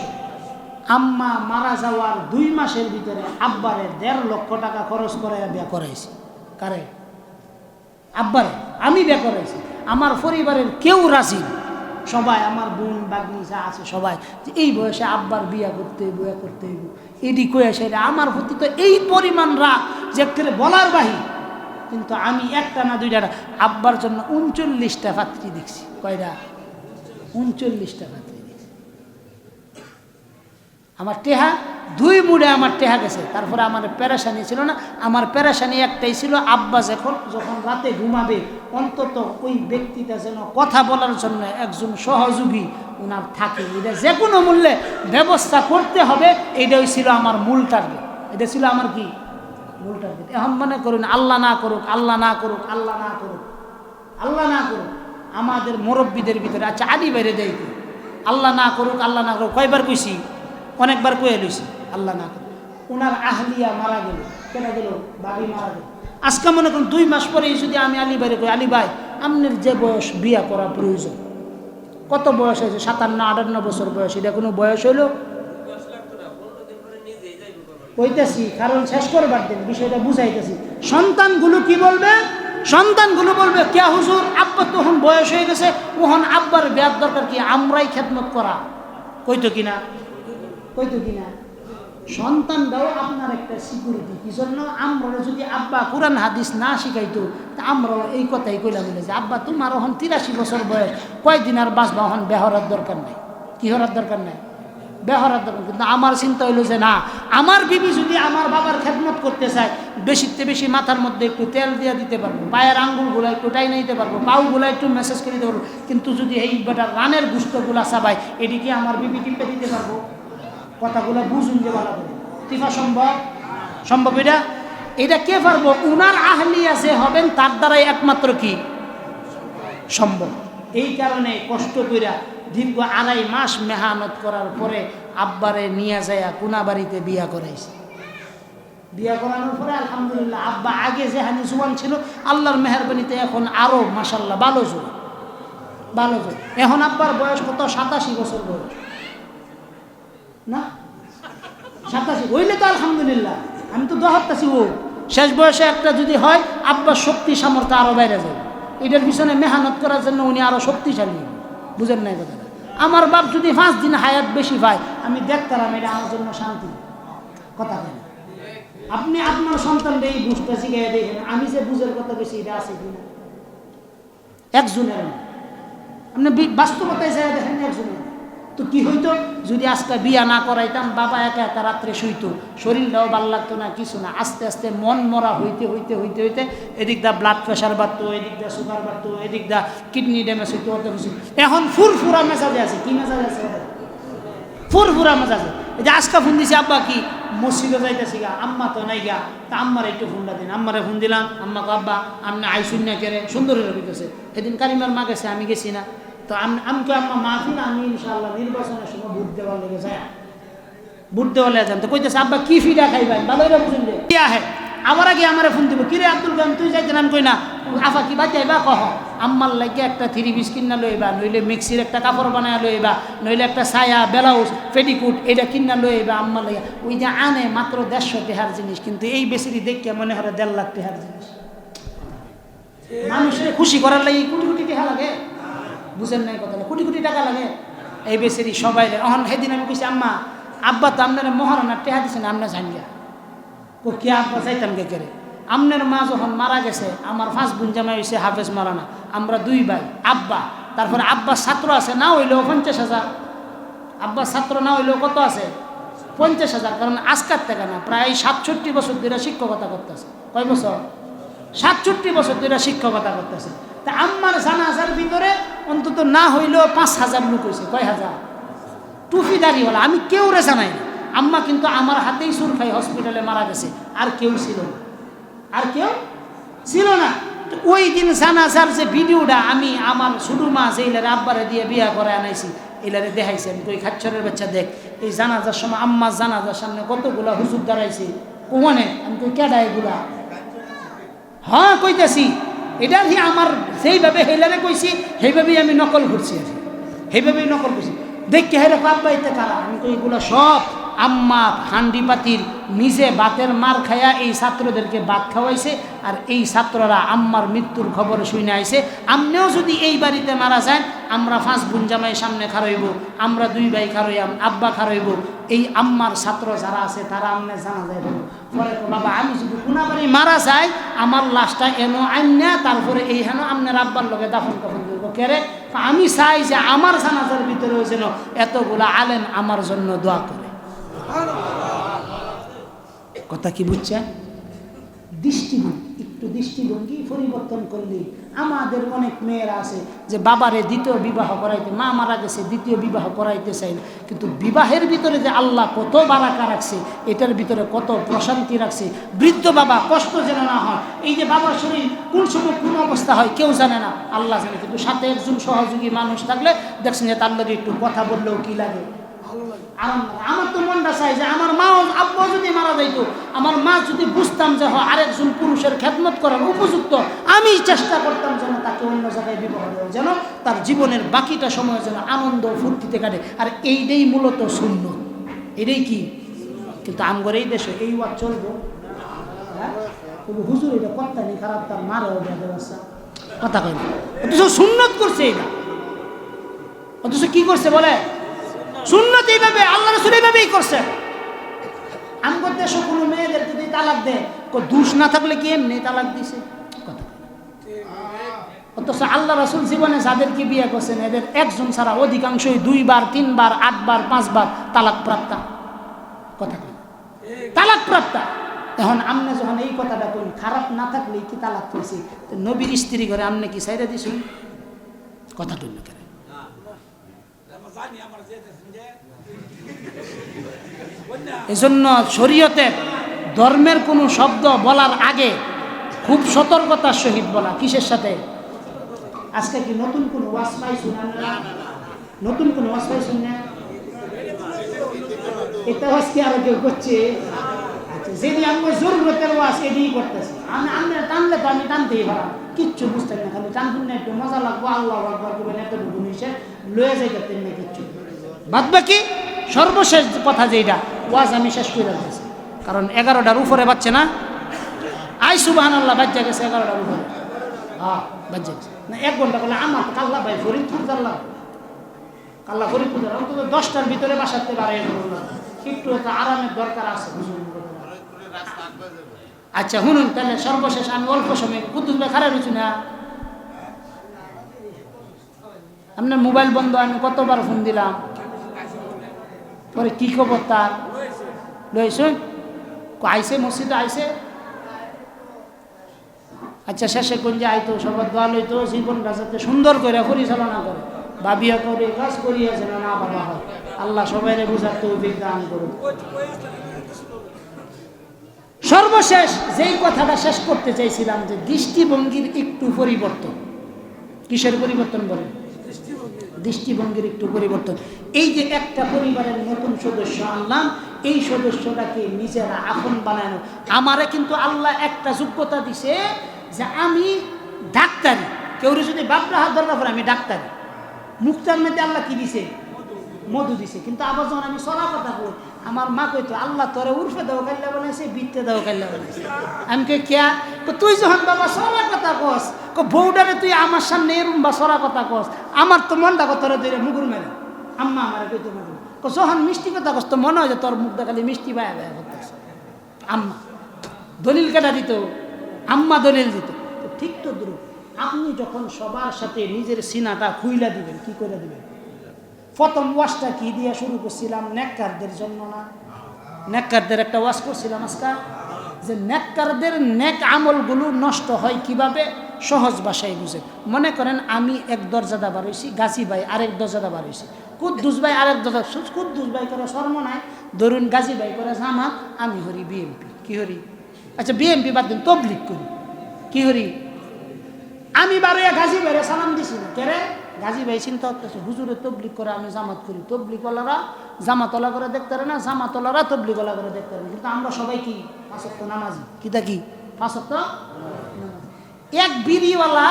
আম্মা মারা যাওয়ার 2 মাসের ভিতরে আব্বারে 1.5 লক্ষ টাকা খরচ করে বিয়ে করাইছি। কারে? আব্বারে। আমি বিয়ে করাইছি। আমার পরিবারের কেউ রাজি না, সবাই আমার বোন বাগনি যা আছে সবাই যে এই বয়সে আব্বার বিয়া করতে হইব, বিয়া করতে হইব। এডি কয়ে সেটা আমার প্রতি তো এই পরিমাণ রাগ যে করে বলার বাহি। কিন্তু আমি একটা না দুইটা না, আব্বার জন্য 39টা পাত্রী দেখছি। কয়টা? 39টা পাত্রী দেখছি। আমার টেহা 2 মুড়ে আমার টেহা গেছে। তারপরে আমার পেরেশানি ছিল না। আমার পেরেশানি একটাই ছিল, আব্বা যখন রাতে ঘুমাবে অন্তত ওই ব্যক্তিটা যেন কথা বলার জন্য একজন সহযোগী ওনার থাকে। এটা যে কোনো মূল্যে ব্যবস্থা করতে হবে, এটাই ছিল আমার মূল টার্গেট। এটা ছিল আমার কি মূল টার্গেট। এখন মনে করুন আল্লাহ না করুক, আল্লাহ না করুক, আল্লাহ না করুক, আল্লাহ না করুক আমাদের মুরব্বীদের ভিতরে আচ্ছা আদি বাইরে দেয় কি আল্লাহ না করুক, আল্লাহ না করুক। কয়বার কইছি? অনেকবার কয়ে লইছি আল্লাহ না করুক। ওনার আহলিয়া মারা গেল। কেন গেল? বাড়ি মারা গেল। আজকে মনে করুন 2 মাস পরে যদি আমি আলী বাইরে কই, আলী ভাই আপনার যে বয়স বিয়া করা প্রয়োজন, কত বয়স হয়েছে? 57-58 বছর বয়স। এটা কোনো বয়স হইল? কইতেছি কারণ শেষ করবার দিন বিষয়টা বুঝাইতেছি। সন্তানগুলো কি বলবে? সন্তানগুলো বলবে কে হুজুর আব্বা তখন বয়স হয়ে গেছে, ওহন আব্বার বিয়ার দরকার কি, আমরাই খেদমত করা। কইতো কিনা? কইতো কিনা? সন্তানরাও আপনার একটা সিকিউরিটি। কি জন্য? আমরা যদি আব্বা কোরআন হাদিস না শিখাইতো তা আমরাও এই কথাই কইলাম যে আব্বা তোমার এখন 83 বছর বয়স, কয়দিন আর বাঁচবা, এখন বেহরার দরকার নাই। কি হরার দরকার নাই? বেহরার দরকার। কিন্তু আমার চিন্তা হইলো যে না, আমার বিবি যদি আমার বাবার খেদমত করতে চায়, বেশিতে বেশি মাথার মধ্যে একটু তেল দিয়ে দিতে পারবো, পায়ের আঙ্গুলগুলো একটু টাইনে দিতে পারবো, পাউগুলো একটু মেসেজ করে দিতে পারবো। কিন্তু যদি এই বেটার রানের গুস্তগুলা চাবাই, এদিকে আমার বিবি টিপে দিতে পারবো? কথাগুলো বুঝুন যে বলা করে টিফা সম্ভব? সম্ভব? এটা কে পারবো? উনার আহলিয়া যে হবেন তার দ্বারাই একমাত্র কি সম্ভব। এই কারণে কষ্ট কইরা দীর্ঘ 2.5 মাস মেহনত করার পরে আব্বারে নিয়ে যায় কোনা বাড়িতে বিয়া করাইছে। বিয়া করানোর পরে আলহামদুলিল্লাহ আব্বা আগে যে হানি জুয়ান ছিল, আল্লাহর মেহরবানিতে এখন আরো মাশাল্লাহ ভালো জোর, ভালো জোর। এখন আব্বার বয়স কত? 87 বছর বয়স না? 87 হইলে তো আলহামদুলিল্লাহ। আমি তো দোহাত্তাছি ও শেষ বয়সে একটা যদি হয় আব্বার শক্তি সামর্থ্য আরো বাইরে যাবে। এটার পিছনে মেহনত করার জন্য উনি আরো শক্তিশালী। বুঝেন নাই কথাটা? আমার বাপ যদি 5 দিন হায়াত বেশি পায় আমি দেখতাম, এটা আমার জন্য শান্তি। কথা বলেন আপনি আপনার সন্তানকে এই বুঝটা শিখিয়ে দেখেন, আমি যে বুঝের কথা বেশি এটা আছে কিনা একজনের। আপনি বাস্তবতায় যায় দেখেন একজনের। তো কি হইতো যদি আজকে বিয়া না করাইতাম, বাবা একা একা রাত্রে শুইতো, শরীরটাও ভাল লাগতো না, কিছু না। আস্তে আস্তে মন মরা হইতে হইতে হইতে হইতে এদিক দা ব্লাড প্রেশার বাড়তো, এদিক দা সুগার বাড়তো, এদিক দা কিডনি ড্যামেজ হইতো, অত কিছু। এখন ফুরফুরা মেজাজে আছে। কি মেজাজ আছে? ফুরফুরা মেজাজে। এই যে আজকে ফোন দিছি, আব্বা কি মসজিদে যাইতেছি গা, আম্মা তো নাই গা, তা আম্মার একটু ফোনটা দিন। আম্মারে ফোন দিলাম, আম্মাকে আব্বা আপনি আইসুন না কেড়ে সুন্দর হয়ে গেছে। এদিন কারিমার মা গেছে, আমি গেছি না। তো আমি তো আম্মা মাহফিল, আমি ইনশাআল্লাহ নির্বাচনের সময় ভোট দেওয়ার লেগে যায়, ভোট দেওয়া লেগে যান। তো কইতেছে আব্বা কি ফিডা খাইবেন, ভালোই বুঝুন রে কি আহে। আবার আগে আমারে ফোন দিব, কিরে আব্দুল কাম তুই যাইতেন? আমি কই না। আফা কি বাঁচাইবা? কহ আম্মার লাগে একটা 3 পিস কিনা লইবা, নইলে মিক্সির একটা কাপড় বানায় লইবা, নইলে একটা ছায়া ব্লাউজ পেটিকুট এটা কিনা লইবা আম্মার লাগে। ওই যে আনে মাত্র 150 টাকার জিনিস, কিন্তু এই বেশিরই দেখে মনে হয় 1.5 লাখ টাকার জিনিস। মানুষের খুশি করার লাগে কোটি কোটি টাকা লাগে। বুঝেন নাই কথা? কোটি কোটি টাকা লাগে এই বেশিরই সবাই। এখন সেদিন আমি কইছি আম্মা আব্বা তো আপনার মহারানার টেহা দিচ্ছেন, আপনার জানিয়া ও কে আব্বা চাইতাম কে করে। আপনার মা যখন মারা গেছে, আমার 5 বোন জামাই হয়েছে হাফেজ মারানা, আমরা 2 ভাই। আব্বা তারপরে আব্বার ছাত্র আছে না হইলেও 50,000। আব্বার ছাত্র না হইলেও কত আছে? 50,000। কারণ আজকার থেকে না, প্রায় 67 বছর ধরে শিক্ষকতা করতেছে। কয় বছর? 67 বছর ধরে শিক্ষকতা করতেছে। তা আম্মার জানাজার ভিতরে অন্তত না হইলেও 5,000 লোক হয়েছে। কয় হাজার? টুপি দাড়িওয়ালা। আমি কেউ রে জানাই না। আম্মা কিন্তু আমার হাতেই সুর খাই হসপিটালে মারা গেছে। আর কেউ ছিল না, আর কেউ ছিল না। ওই দিন জানাজার যে ভিডিওটা আমি আমার ছোটো মা যে এলারে আব্বারে দিয়ে বিয়া করে আনাইছি এলারে দেখাইছি, আমি কই খাচ্ছরের বাচ্চা দেখ এই জানাজার সময় আম্মা জানাজার সামনে কতগুলা হুজুর দাঁড়াইছে, কোমনে আমি কই কেডা এগুলা? হ্যাঁ কইতেছি, এটা আমার যেইভাবে হেলারে কইছি সেইভাবেই আমি নকল করছি, সেইভাবেই নকল করছি। দেখি হেরে আব্বা এতে কারা? আমি কই এগুলো সব আম্মা হান্ডি পাতির নিজে বাতের মার খায়া এই ছাত্রদেরকে ভাত খাওয়াইছে, আর এই ছাত্ররা আম্মার মৃত্যুর খবর শুনে আইছে। আমনেও যদি এই বাড়িতে মারা যায়, আমরা 5 বোন জামাই সামনে খারইব, আমরা 2 ভাই খারইয়াম, আব্বা খারইব, এই আম্মার ছাত্র যারা আছে তারা আমনে জানা যায় পরে। বাবা আমি যদি কোনাবাড়ি মারা যাই, আমার লাশটা এনো আইনা তারপরে এই হেন আমনের আব্বার লগে দাফন কাফন করবো। কেরে? আমি চাই যে আমার জানাজার ভিতরে যেন এতগুলা আলেম আমার জন্য দোয়া করে। কথা কি বুঝছেন? দৃষ্টিভঙ্গি, একটু দৃষ্টিভঙ্গি পরিবর্তন করলে। আমাদের অনেক মেয়েরা আছে যে বাবারে দ্বিতীয় বিবাহ করাইতে, মা মারা গেছে দ্বিতীয় বিবাহ করাইতে চাই না, কিন্তু বিবাহের ভিতরে যে আল্লাহ কত বারাকা রাখছে, এটার ভিতরে কত প্রশান্তি রাখছে। বৃদ্ধ বাবা কষ্ট যেন না হয়, এই যে বাবার শরীর কোন সময় কোন অবস্থা হয় কেউ জানে না, আল্লাহ জানে। কিন্তু সাথে একজন সহযোগী মানুষ থাকলে দেখছেন যে তার লগে একটু কথা বললেও কি লাগে, আরাম লাগে। আমার তো মনটা চাই যে আমার মা আব্বা যদি মারা যাইতো, আমার মা যদি বুঝতাম যে আরেকজন পুরুষের খেদমত করার উপযুক্ত, আমি চেষ্টা করতাম যেন তাকে অন্য জায়গায় বিবাহ দেওয়া, যেন তার জীবনের বাকিটা সময় যেন আনন্দ ফুর্তিতে কাটে। আর এইটাই মূলত সুন্নত, এটাই কি। কিন্তু আমগর এই দেশে এই ওয়াজ চলবো, হুজুর এটা কথা নেই খারাপ, তার মারেও ব্যবস্থা কথা কয় না, অথচ সুন্নত করছে এটা। অথচ কি করছে বলে? সুন্নত এইভাবে, আল্লাহ রাসূল এইভাবেই করছে। আমগর দেশে কোনো মেয়েদের যদি তালাক দেয়, দোষ না থাকলে কি এমনি তালাক দিছে কথা। অথচ আল্লাহ রাসূল জীবনে যাদেরকে বিয়ে করছেন, এদের একজন ছাড়া অধিকাংশই 2 বার 3 বার 8 বার 5 বার তালাক প্রাপ্তা কথা কয়, তালাক প্রাপ্তা। এখন আমনে যখন এই কথাটা কই, খারাপ না থাকলে কি তালাক হয়েছে, নবীর স্ত্রী করে আমনে কি ছাইরা দিছেন কথা টুন্য করে। এজন্য শরীয়তে ধর্মের কোনো শব্দ বলার আগে খুব সতর্কতার সহিত বলা। কিসের সাথে? আজকে কি নতুন কোনো ওয়াজ পাইছেন? নতুন কোনো ওয়াজ পাইছেন না? এটা ওয়াজ কি আরো কেউ করছে? আচ্ছা, যেদি আমি জরুরতের ওয়াজ এদিই করতেছি, আমি টানলে তো আমি টানতেই পারা, কিচ্ছু বুঝতেন না, খালি টানবেন না, একটু মজা লাগবো, আল্লাহ আকবার করবেন, এতটুকু নিচে লয়ে যাইতেন না কিচ্ছু। বাদ বাকি সর্বশেষ কথা যেটা ওয়াজ আমি শেষ করে দিয়েছি, কারণ 11টার উপরে বাচ্চে না। আই সুবহানাল্লাহ বাচ্চা গেছে 11টার উপরে, হ্যাঁ বাচ্চা গেছে না। 1 ঘন্টা করলে আমার কাল্লা ভাই ফরিদপুর জানলাম, কাল্লা ফরিদপুর জানলাম, অন্তত 10টার ভিতরে বাসাতে পারে, একটু তো আরামের দরকার আছে। আচ্ছা শুনুন, তাহলে সর্বশেষ আমি অল্প সময় কুদ্দুস ভাই খারাপ হয়েছি না, আপনার মোবাইল বন্ধ, আমি কতবার ফোন দিলাম, পরে কি খবর তার লইছুন আইসে মসজিদে আইসে। আচ্ছা শেষে কোন যে আইতো সবার দোয়া লইতো, জীবনটা যাতে সুন্দর করে পরিচালনা করে, ভাবিয়া করে কাজ করিয়া যেন না বাবা হয়। আল্লাহ সবাই বুঝার তৌফিক দান করুন। সর্বশেষ যেই কথাটা শেষ করতে চাইছিলাম, যে দৃষ্টিভঙ্গির একটু পরিবর্তন। কিসের পরিবর্তন বলেন? দৃষ্টিভঙ্গির একটু পরিবর্তন। এই যে একটা পরিবারের নতুন সদস্য আনলাম, এই সদস্যটাকে নিজেরা আপন বানানো। আমারে কিন্তু আল্লাহ একটা যোগ্যতা দিছে যে আমি ডাক্তারি, কেউ যদি বাপরা হাত ধরা করে আমি ডাক্তারি, মুক্তার মধ্যে আল্লাহ কি দিছে? মধু দিছে। কিন্তু আবার যখন আমি সরা কথা বলি, আমার মা কইতো আল্লাহ তোরে উর্ফে দাও কাল্লা বানাইছে, বিত্তে দাও কাল্লা বানাইছে। আমি কে কেয়া তুই যখন বাবা সরা কথা কস, বউডারে তুই আমার সামনে এরম বা সরা কথা কস, আমার তো মনটা তোরে তুই মুগুর মেরে আম্মা আমার কইতো মুগুর, যখন মিষ্টি কথা কস তো মনে হয় যে তোর মুখটা খালি মিষ্টি বায়া বায়া করতেছে। আম্মা দলিল কেটা দিত, আম্মা দলিল দিত। ঠিক তো দ্রুপ, আপনি যখন সবার সাথে নিজের সিনাটা খুইলা দিবেন, কি করে দিবেন? প্রথম ওয়াজটা কি দিয়ে শুরু করছিলাম? নেককারদের জন্য না? নেককারদের একটা ওয়াজ করছিলাম আজকে, যে নেককারদের নেক আমলগুলো নষ্ট হয় কিভাবে, সহজ ভাষায় বুঝে। মনে করেন আমি এক দরজাদা বার হইছি, গাছি ভাই আরেক দরজাদা বার হইছি, কুদ্দুস ভাই আরেক দরজা, কুদ্দুস ভাই করে শর্মনায়, ধরুন গাছি ভাই করে জামাত, আমি হরি বিএমপি। কি হরি? আচ্ছা বিএমপি বাদ দিন, তবলিগ করি। কি হরি? আমি বারোয়া গাজী ভাইরে সালাম দিছি না কেরে গাজী ভাই চিন্তা করতেছে হুজুরে তবলিগ করে আমি জামাত করি, তবলিগওয়ালারা জামাতওয়ালা করে দেখতে পারে না, জামাতওয়ালারা তবলিগওয়ালা করে দেখতে পারে, কিন্তু আমরা সবাই কি 5 ওয়াক্ত নামাজি। কি থাকি 5 ওয়াক্ত। এক বিড়িওয়ালা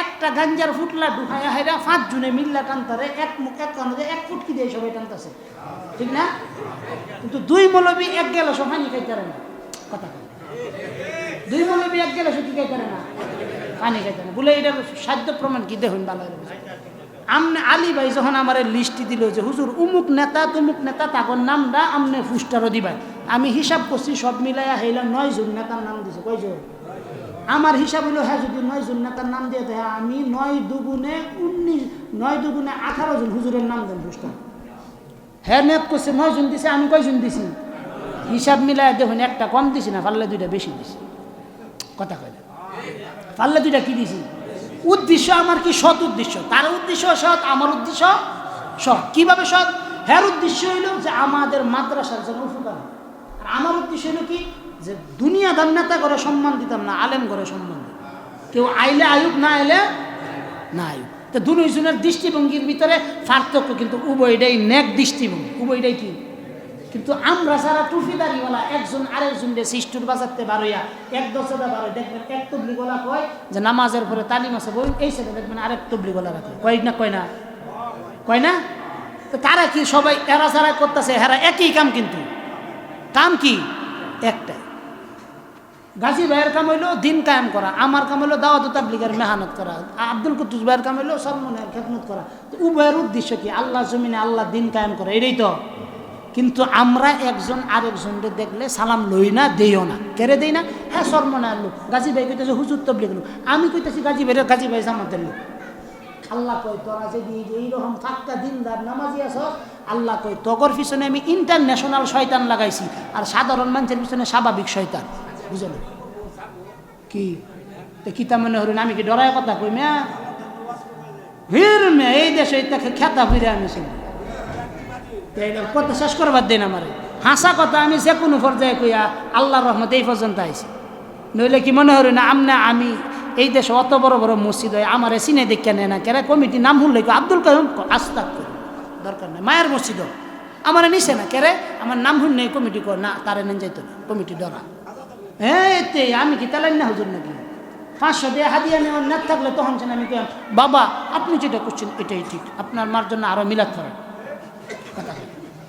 একটা গাঞ্জার ফুটলা ঢুকাইয়া হাইরা 5 জনে মিল্লা টানতারে, এক মুখ এক কানে এক ফুটকি দিয়ে সবাই টানতেছে, ঠিক না? কিন্তু 2 মৌলবী এক গেলে সব পানি খাইতে পারে না। কথা 2 মৌলবী এক গেলে সব কি খাইতে পারে না, পানি খাইতে না বলে এটার সাধ্য প্রমাণ কি দেখুন ভালো। আমনে আলী ভাই যখন আমার লিস্টি দিল যে হুজুর উমুক নেতা তুমুক নেতা তাকর নামটা আমনে ফুস্টারও দিবেন, আমি হিসাব করছি সব মিলাইয়া হইলাম 9 জন নেতার নাম দিছে। কয়জন? আমার হিসাব হলো হ্যাঁ যদি 9 জন নেতার নাম দিয়ে দেয় আমি 9 দুগুণে 19 9 দুগুণে 18 জন হুজুরের নাম দেন ফুস্টার। হ্যাঁ নেত করছে 9 জন দিছে, আমি কয়জন দিছি? হিসাব মিলাইয়া দেখুন একটা কম দিছি না, পারলে 2টা বেশি দিছি। কথা কয় না, পারলে 2টা কি দিছি? উদ্দেশ্য আমার কি সৎ উদ্দেশ্য, তার উদ্দেশ্য সৎ, আমার উদ্দেশ্য সৎ। কিভাবে সৎ? হ্যার উদ্দেশ্য হইল যে আমাদের মাদ্রাসার জন্য উপকার, আর আমার উদ্দেশ্য হইল কি যে দুনিয়াদার নেতা করে সম্মান দিতাম না, আলেম করে সম্মান দিতাম। কেউ আইলে আয়ুক, না আইলে না আয়ুক। তো দুজনের দৃষ্টিভঙ্গির ভিতরে পার্থক্য, কিন্তু উভয়টাই নেক দৃষ্টিভঙ্গি, উভয়টাই কি। কিন্তু আমরা যারা টুফিদারিওয়ালা একজন আরেকজনকে সিস্টুর বাজাতে বারোয়া 1-10 বারো দেখবেন, এক তবলিগওয়ালা কয় যে নামাজের পরে তালিম আছে বই, এই সাথে দেখবেন আরেক তবলিগওয়ালা রাখে, কয় না কয় না কয় না। তো তারা কি সবাই এরা যারা করতেছে এরা একই কাম, কিন্তু কাম কি একটাই। গাজী ভাইয়ের কাম হইলো দিন কায়েম করা, আমার কাম হইলো দাওয়াত তাবলীগের মেহনত করা, আব্দুল কুদ্দুস ভাইয়ের কাম হইলো সলমনের খেদমত করা। তো উভয়ের উদ্দেশ্য কি? আল্লাহ জমিনে আল্লাহ দিন কায়েম করা, এটাই তো। কিন্তু আমরা একজন আরেকজনকে দেখলে সালাম লই না, দেইও না। কেড়ে দেই না? হ্যাঁ সলমনের লোক, গাজী ভাই কইতেছে হুজুর তবলীগের লোক, আমি কইতেছি গাজী ভাই জামাতের লোক। আল্লাহ কয় তোরা যদি এইরকম ফাক্কা দিনদার নামাজি আছো, আল্লাহ কয় তগর পিছনে আমি ইন্টারন্যাশনাল শয়তান লাগাইছি, আর সাধারণ মানুষের পিছনে স্বাভাবিক শয়তান। বুঝলো কি? কিতা মনে হলেন আমি কি ডরায় কথা কই? মেয়া ভিড় মেয়ে এই দেশে খেতা ফিরে আনিছিল, কথা শেষ করবার দেন আমার হাসা কথা। আমি যে কোনো পর্যায়ে কইয়া আল্লাহর রহমতে এই পর্যন্ত আইছি, নইলে কি মনে হল না আমনা আমি এই দেশে অত বড় বড় মসজিদ হয় আমার সিনে দেখে নেয় না কেরা কমিটি নাম শুনলে আব্দুল কাইম আস্তাক দরকার নেই, মায়ের মসজিদ আমার নিছে না কেরে, আমার নাম শুনলে কমিটি কর না, তারে নেন যাইতো না, কমিটি ডরা। হ্যাঁ এতে আমি কি তালেন না হুজুর নাকি? 500 দিয়ে হাদিয়া নেওয়ার না থাকলে তখন আমি কইলাম বাবা আপনি যেটা করছেন এটাই ঠিক, আপনার মার জন্য আরো মিলাদ করেন।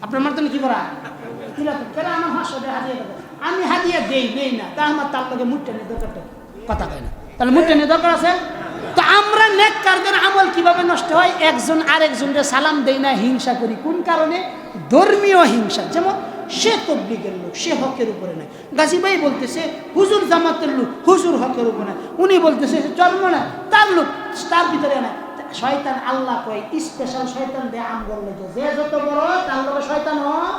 আপনার মার জন্য কি করা মিলাদ কেন? আমার 500 দিয়ে হাদিয়া দেবো, আমি হাদিয়া দেই না, তা আমার তার লগে মুঠটা নিয়ে দরকারটা কথা কয় না, তাহলে মুঠটা নিয়ে দরকার আছে। তো আমরা নেককারদের আমল কিভাবে নষ্ট হয়? একজন আরেকজনকে সালাম দেই না, হিংসা করি। কোন কারণে? ধর্মীয় হিংসা। যেমন সে তবলিগের লোক, সে হকের উপরে নাই। গাজী ভাই বলতেছে হুজুর জামাতের লোক, হুজুর হকের উপরে নাই। উনি বলতেছে চর্ম না, তার লোক, তার ভিতরে নাই। শয়তান আল্লাহ কয় স্পেশাল শয়তান দিয়ে আম বললে যে যত বড় তার লোকে শয়তান হয়,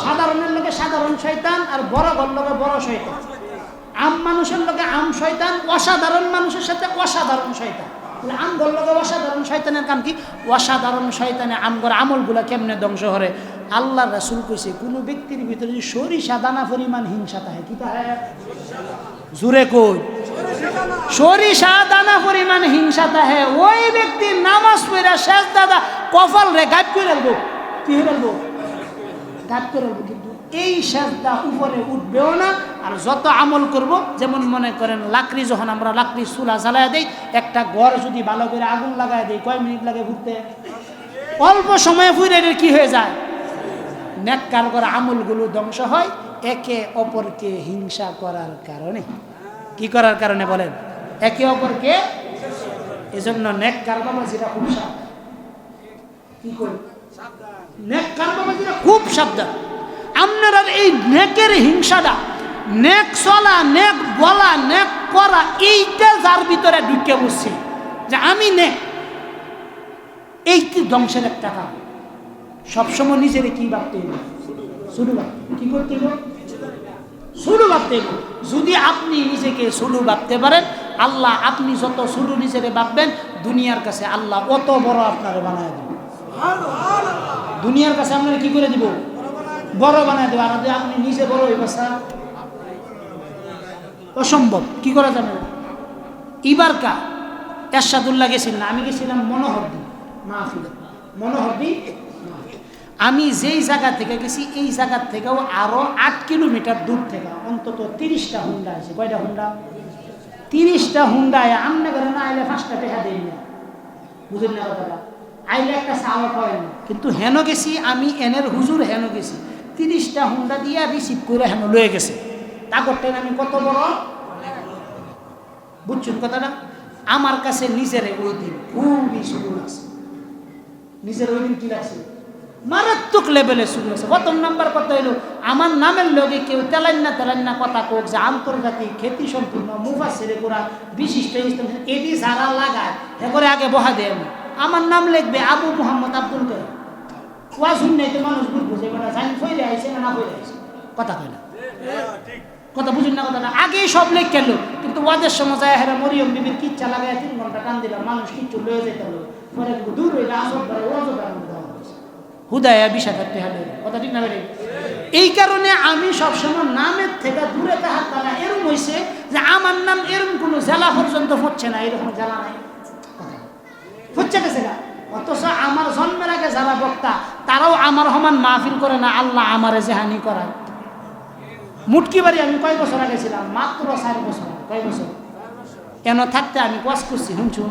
সাধারণের লোকে সাধারণ শয়তান, আর বড় ঘর লোকে বড় শয়তান। আম মানুষের লোকে আম শয়তান, অসাধারণ মানুষের সাথে অসাধারণ শয়তান। আমগর লোকে অসাধারণ শয়তানের কাম কি? অসাধারণ শয়তানে আমগর আমলগুলা কেমনে ধ্বংস করে? আল্লাহ রাসূল কইছে কোন ব্যক্তির ভিতরে যদি সরিষা দানা পরিমাণ হিংসা থাকে, কি তাহে জুরে কই সরিষা দানা পরিমাণ হিংসা থাকে, ওই ব্যক্তি নামাজ পড়া শেষ দাদা কপাল রে গায়েব করে রাখবো। কি হয়ে রাখবো? গায়েব করে রাখবো। কিন্তু এই সেজদা উপরে উঠবেও না। আর যত আমল করব, যেমন মনে করেন লাকড়ি, যখন আমরা লাকড়ি চুলা জ্বালায় দেই, একটা ঘর যদি ভালো করে আগুন লাগায় দেই, কয় মিনিট লাগে ঘুরতে? অল্প সময়ে ফুরে কি হয়ে যায়? নেককার করা আমলগুলো ধ্বংস হয় একে অপরকে হিংসা করার কারণে। কি করার কারণে বলেন? একে অপরকে। এজন্য নেককার বাবাজিরা খুব সাবধান। কি করি? নেককার বাবাজিরা খুব সাবধান। আপনারা এই নেকের হিংসাটা, নেক চলা, নেক বলা, নেক করা, এইটা যার ভিতরে ঢুকে বসছে যে আমি নেক, এইটি ধ্বংসের একটা কাম। সবসময় নিজের কি ভাবতে হবে? শুরু কি করতে হবে? শুরু ভাবতে হবে। যদি আপনি নিজেকে শুরু ভাবতে পারেন, আল্লাহ আপনি যত শুরু নিজেরে ভাববেন, দুনিয়ার কাছে আল্লাহ অত বড় আপনারে বানায় দেব। দুনিয়ার কাছে আপনারা কি করে দিব? বড় বানায় দেব। আর আপনি নিজে বড় হইবা অসম্ভব। কি করা যাবে? ইবারকা এরশাদুল্লাহ গেছিল না, আমি গেছিলাম মনোহরদি মাহফিলে, মনোহরদি। আমি যেই জায়গা থেকে গেছি এই জায়গার থেকেও আরো 8 কিলোমিটার দূর থেকে অন্তত 30টা হুন্ডা আছে। কয়টা হুন্ডা? 30টা হুন্ডায় আমনে করে না আইলে 5টা টাকা দেই না, বুঝলেন না কথাটা? আইলে একটা চাওয়া পাই না, কিন্তু হেন গেছি আমি, এনের হুজুর হেন গেছি, 30টা হুন্ডা দিয়া রিসিভ করে হেন লয়ে গেছে। তা করতেন আমি কত বড়, বুঝছেন কথাটা? আমার কাছে নিজের ওই দিন খুবই সুযোগ আছে, নিজের ওই দিন কি লাগছে, মারাত্মক লেভেলে শুরু হয়েছে। প্রথম নাম্বার কথা হইল আমার নামের লগে কেউ তেলান্না কথা কোক যে আন্তর্জাতিক খ্যাতি সম্পূর্ণ মুফাসসিরে কোরআন বিশিষ্ট ইসলাম এটি যারা লাগায় হে করে আগে বহা দেয়। আমার নাম লিখবে আবু মোহাম্মদ আব্দুল কাদের, ওয়াজ শুনলে তো মানুষ বুঝবো যে বেটা জানি ফইরে আইছে না ফইরে আইছে, কথা কয় না, কথা বুঝুন না কথাটা? আগেই সব লেখ গেল, কিন্তু ওয়াজের সময় যায় হেরা মরিয়ম বিবির কিচ্ছা লাগায় 3 ঘন্টা টান দিলাম, মানুষ কিচ্ছু লয়ে যেতে হলো, পরে দূর হইলে আসর ধরে ওয়াজও দেওয়া হুদায়া বিষাদার্থে হলে, কথা ঠিক না বেড়ে? এই কারণে আমি সবসময় নামের থেকে দূরে থাকার তারা এরম হয়েছে যে আমার নাম এরম কোনো জেলা পর্যন্ত হচ্ছে না, এরকম জেলা নাই, হচ্ছে গেছে না। অথচ আমার জন্মের আগে যারা বক্তা তারাও আমার সমান মাহফিল করে না, আল্লাহ আমারে জেহানি করায়। মুটকি বাড়ি আমি কয় বছর আগে ছিলাম, মাত্র 4 বছর, কয় বছর কেন থাকতে আমি ওয়াজ করছি, শুনছু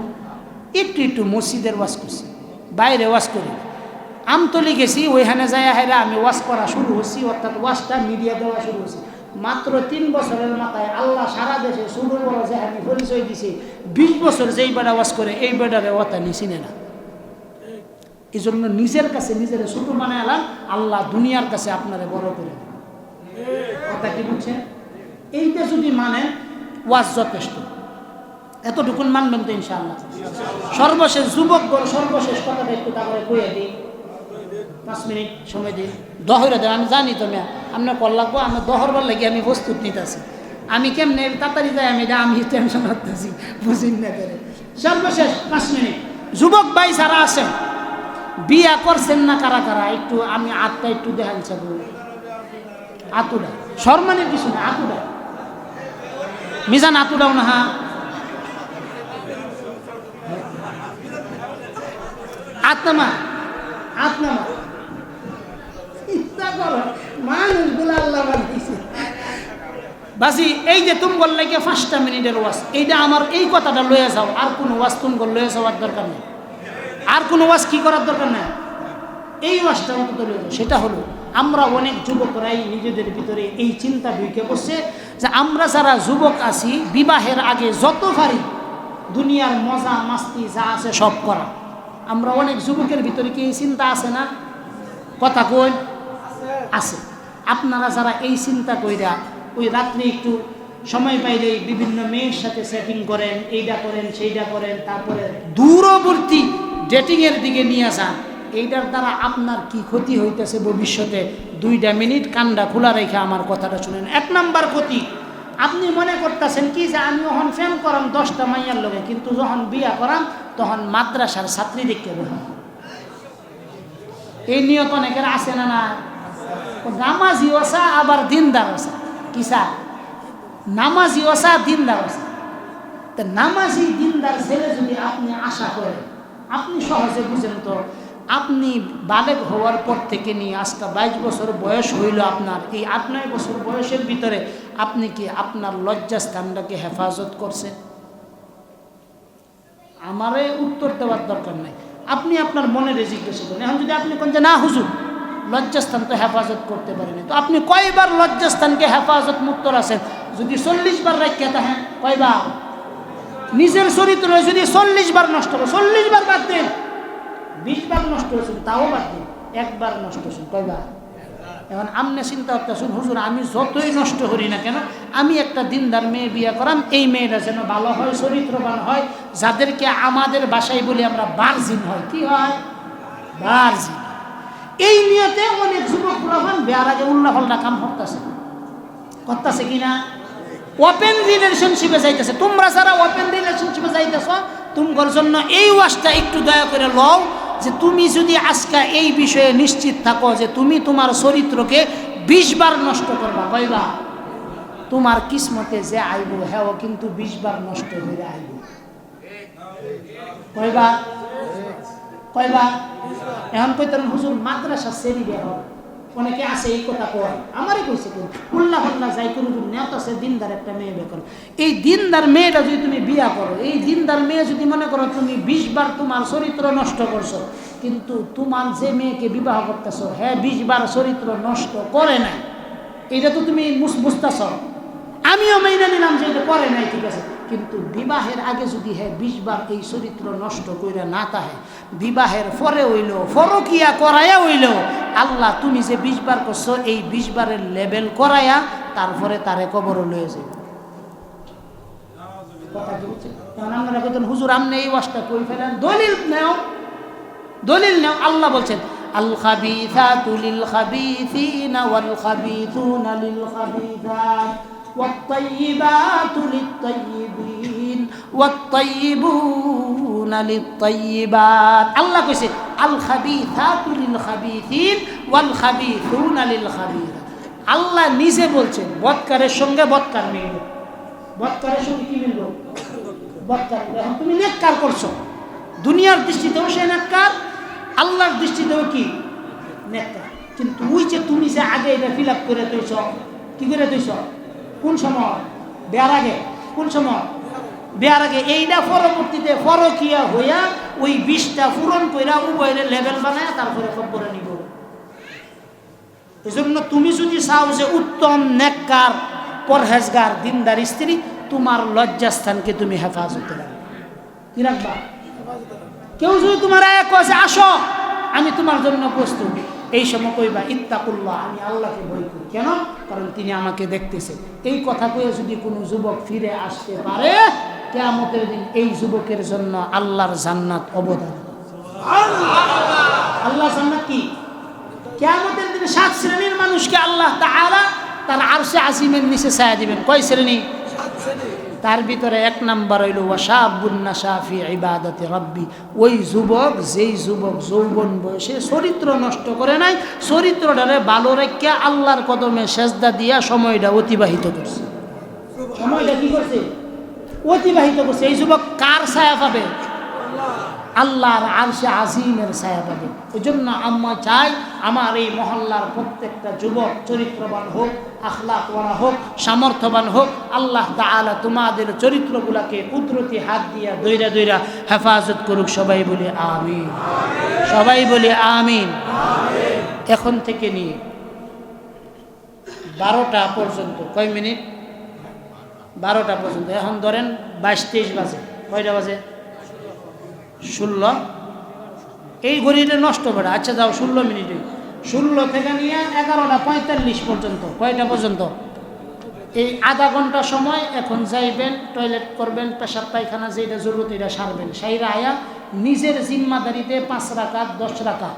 একটু মসজিদের ওয়াজ করছি, বাইরে ওয়াজ করি। আমতলি গেছি, ওইখানে যাই হেরা আমি ওয়াজ করা শুরু হচ্ছি, অর্থাৎ ওয়াজটা মিডিয়া দেওয়া শুরু হচ্ছে। মাত্র 3 বছরের মাথায় আল্লাহ সারা দেশে ছোট বড় জেহানি পরিচয় দিছে। 20 বছর যেই বেড়া ওয়াজ করে এই বেড়ারে ওটা নিচিনে না। এই জন্য নিজের কাছে নিজের ছোট বানায় আলাম, আল্লাহ দুনিয়ার কাছে আপনারে বড় করে, কথা কি বুঝছেন? এইটা যদি মানেন ওয়াজ যথেষ্ট, এতটুকুন মানবেন তো ইনশাআল্লাহ। সর্বশেষ যুবক বড় সর্বশেষ কথাটা একটু তারপরে কইয়া দিই, 5 মিনিট সময় দিই, দহরে দেন। আমি জানি তো মেয়া আপনার কল লাগবো, আমার দহরবার লাগে আমি প্রস্তুত নিতেছি। আমি কেমনে তাড়াতাড়ি যাই আমি টেনশন করতেছি, বুঝিন না করে। সর্বশেষ 5 মিনিট, যুবক ভাই যারা আছেন বিয়া করছেন না কারা কারা, একটু আমি আটটা একটু দেখান চাবো। আতুডা সম্মানের কিছু না, আতুডা মিজান আতুডাও না, হ্যাঁ আত্মা আত্মা মানুষগুলো আল্লাহ বানাইছে বাসি। এই যে তুমি বললে কি 5টা মিনিটের ওয়াজ, এইটা আমার এই কথাটা লয়ে যাও, আর কোনো ওয়াজ তুমি লয়ে যাওয়ার দরকার নেই, আর কোনো ওয়াজ কি করার দরকার নেই, এই ওয়াজটা অন্তত লয়ে যাও। সেটা হলো আমরা অনেক যুবকরাই নিজেদের ভিতরে এই চিন্তা ঢুকে বসছে যে আমরা যারা যুবক আছি বিবাহের আগে যত পারি দুনিয়ার মজা মাস্তি যা আছে সব করা। আমরা অনেক যুবকের ভিতরে কি এই চিন্তা আছে না? কথা কই আছে। আপনারা যারা এই চিন্তা কইরা ওই রাত্রে একটু সময় পাইলেই বিভিন্ন মেয়ের সাথে সেটিং করেন, এইটা করেন সেইটা করেন, তারপরে দূরবর্তী ডেটিংয়ের দিকে নিয়ে যান, এইটার দ্বারা আপনার কি ক্ষতি হইতেছে ভবিষ্যতে 2 মিনিট কান্ডা খোলা রেখে আমার কথাটা শুনেন। 1 নাম্বার ক্ষতি, আপনি মনে করতেছেন কি যে আমি যখন ফ্যান করাম 10টা মাইয়ার লগে, কিন্তু যখন বিয়া করাম তখন মাদ্রাসার ছাত্রী দেখতে হবে। এই নিয়ত অনেকের আছে না? না, নামাজি ওসা আবার দিনদার ওসা, কিসা নামাজি ওসা দিনদার ওসা। তা নামাজি দিনদার ছেলে যদি আপনি আশা করেন, আপনি সহজে বুঝেন তো, আপনি বালেগ হওয়ার পর থেকে নিয়ে আজকে 22 বছর বয়স হইল আপনার, এই 8-9 বছর বয়সের ভিতরে আপনি কি আপনার লজ্জাস্থানটাকে হেফাজত করছেন? আমারে উত্তর দেওয়ার দরকার নাই, আপনি আপনার মনের জিজ্ঞাসা করেন। এখন যদি আপনি কোন যে না হুজুর লজ্জাস্থান তো হেফাজত করতে পারেনি, তো আপনি কয়বার লজ্জাস্থানকে হেফাজত মুক্ত রাখেন? যদি 40 বার রাখিয়া থাকেন, কয়বার? নিজের চরিত্র যদি 40 বার নষ্ট করে, 40 বার বাদ দেন, 20 বার নষ্ট হয়েছিল তাও বাদ দিন, 1 বার নষ্ট হয়েছিল, কয়বার? এখন আমনে চিন্তা করতেছেন হুজুর আমি যতই নষ্ট করি না কেন, আমি একটা দিনদার মেয়ে বিয়ে করাম, এই মেয়েটা যেন ভালো হয়, চরিত্রবান হয়, যাদেরকে আমাদের বাসায় বলি আমরা বারজিন হয়। কি হয়? বারজিন। এই নিয়তে অনেক যুবক প্রধান বিয়ার আগে উল্লাফল্লা কাম করতেছে কিনা? ওপেন রিলেশনশিপে যাইতেছে। তোমরা যারা ওপেন রিলেশনশিপে যাইতেছ তোমার জন্য এই ওয়াজটা একটু দয়া করে লও, যে তুমি যদি আজকে এই বিষয়ে নিশ্চিত থাকো যে তুমি তোমার চরিত্রকে 20 বার নষ্ট করবা, কয়বার? তোমার কিসমতে যে আইব হ্যাঁ কিন্তু 20 বার নষ্ট হয়ে আইব। কয়বার? কয়বার? এখন কইতেন হুজুর মাদ্রাসা সেরি বের হয়, অনেকে আছে এই কথা কয়, আমারই কইছে কেন উল্লাহ হল্লা যাই করে নেত আছে দিনদার একটা মেয়ে বের করো। এই দিনদার মেয়েটা যদি তুমি বিয়া করো, এই দিনদার মেয়ে যদি মনে করো তুমি 20 বার তোমার চরিত্র নষ্ট করছো, কিন্তু তোমার যে মেয়েকে বিবাহ করতেছো হ্যাঁ 20 বার চরিত্র নষ্ট করে নাই, এটা তো তুমি বুঝতেছ। আমিও মেনে নিলাম যে এটা করে নাই, ঠিক আছে, কিন্তু বিবাহের আগে যদি হ্যাঁ 20 বার এই চরিত্র নষ্ট কইরা না তাহে, বিবাহের পরে হইল ফরকিয়া করাইয়া হইল আল্লাহ তুমি যে 20 বার করছো এই 20 বারের লেভেল করাইয়া তারপরে তারে কবর লয়ে যাবে। কথা কি বুঝছেন? আপনারা কইতেন হুজুর আমনে এই ওয়াজটা কই ফেলেন, দলিল নাও, দলিল নাও। আল্লাহ বলছেন আল খাবিথাতু লিল খাবিথিনা ওয়াল খাবিথুনা লিল খাবিথাত والطيبات للطيبين والطيبون للطيبات। আল্লাহ কইছে আল খাবিথাতু লিল খাবিথিন ওয়াল খাবিথুনা লিল খাবিথাত। আল্লাহ নিজে বলছেন বদকারের সঙ্গে বদকার মিলবে, বদকারের সঙ্গে কি মিলবে? বদকার। এখন তুমি নেককার করছো, দুনিয়ার দৃষ্টিতেও সে নেককার, আল্লাহর দৃষ্টিতেও কি নেককার। কিন্তু ওই যে তুমি যে আগে এটা ফিল আপ করে তৈছ, কি করে তৈছ? কোন সময়? বিয়ার আগে। কোন সময়? বিয়ার আগে। এইটা পরবর্তীতে ফরকিয়া হইয়া ওই 20টা পূরণ কইরা উভয়ের লেভেল বানায় তারপরে খবরে নিব। এজন্য তুমি যদি চাও যে উত্তম নেককার পরহেজগার দিনদার স্ত্রী, তোমার লজ্জাস্থানকে তুমি হেফাজতে রাখবে। কি রাখবা? কেউ যদি তোমার এক কাছে আসো আমি তোমার জন্য প্রস্তুত, এই সময় কইবা ইত্তাকুল্লাহ, আমি আল্লাহকে ভয় করি। কেন? কারণ তিনি আমাকে দেখতেছে। এই কথা কয়ে যদি কোনো যুবক ফিরে আসতে পারে, কিয়ামতের দিন এই যুবকের জন্য আল্লাহর জান্নাত অবদান। আল্লাহ জান্নাত কি? কিয়ামতের দিন 7 শ্রেণীর মানুষকে আল্লাহ তাআলা তার আরশে আজিমের নিচে ছায়া দিবেন। কয় শ্রেণী? 7 শ্রেণী। তার ভিতরে 1 নাম্বার হইল ওয়াশাবুন নাশা ফি ইবাদাতি রাব্বি, ওই যুবক যেই যুবক যৌবন বয়সে চরিত্র নষ্ট করে নাই, চরিত্রটারে ভালো রেখে আল্লাহর কদমে সেজদা দিয়া সময়টা অতিবাহিত করছে। সময়টা কি করছে? অতিবাহিত করছে। এই যুবক কার ছায়া পাবে? আল্লাহর আরশে আজিমের ছায়া পাবে। এই জন্য আম্মা চাই আমার এই মহল্লার প্রত্যেকটা যুবক চরিত্রবান হোক, আখলাকওয়ালা হোক, সামর্থ্যবান হোক। আল্লাহ তাআলা তোমাদের চরিত্রগুলোকে কুদরতি হাত দিয়া দইরা দইরা হেফাজত করুক। সবাই বলি আমিন। সবাই বলি আমিন। এখন থেকে নিয়ে 12টা পর্যন্ত, কয় মিনিট? 12টা পর্যন্ত। এখন ধরেন 22-23 বাজে। কয়টা বাজে? 16। এই ঘড়িটা নষ্ট করে। আচ্ছা যাও 16 মিনিটে, 16 থেকে নিয়ে 11:45 পর্যন্ত। কয়টা পর্যন্ত? এই আধা ঘন্টা সময় এখন যাইবেন, টয়লেট করবেন, পেশাব পায়খানা যেটা জরুরত এটা সারবেন। সাইরা আয়া নিজের জিম্মাদারিতে 5 রাকাত 10 রাকাত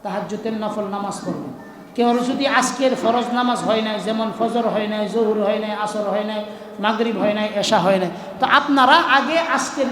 তাহাজ্জুদের নফল নামাজ পড়বেন। কেউ যদি আজকের ফরজ নামাজ হয় নাই, যেমন ফজর হয় নাই, জোহর হয় নাই, আসর হয় নাই, মাগরিব হয় নাই, এশা হয় নাই, তো আপনারা আগে আজকের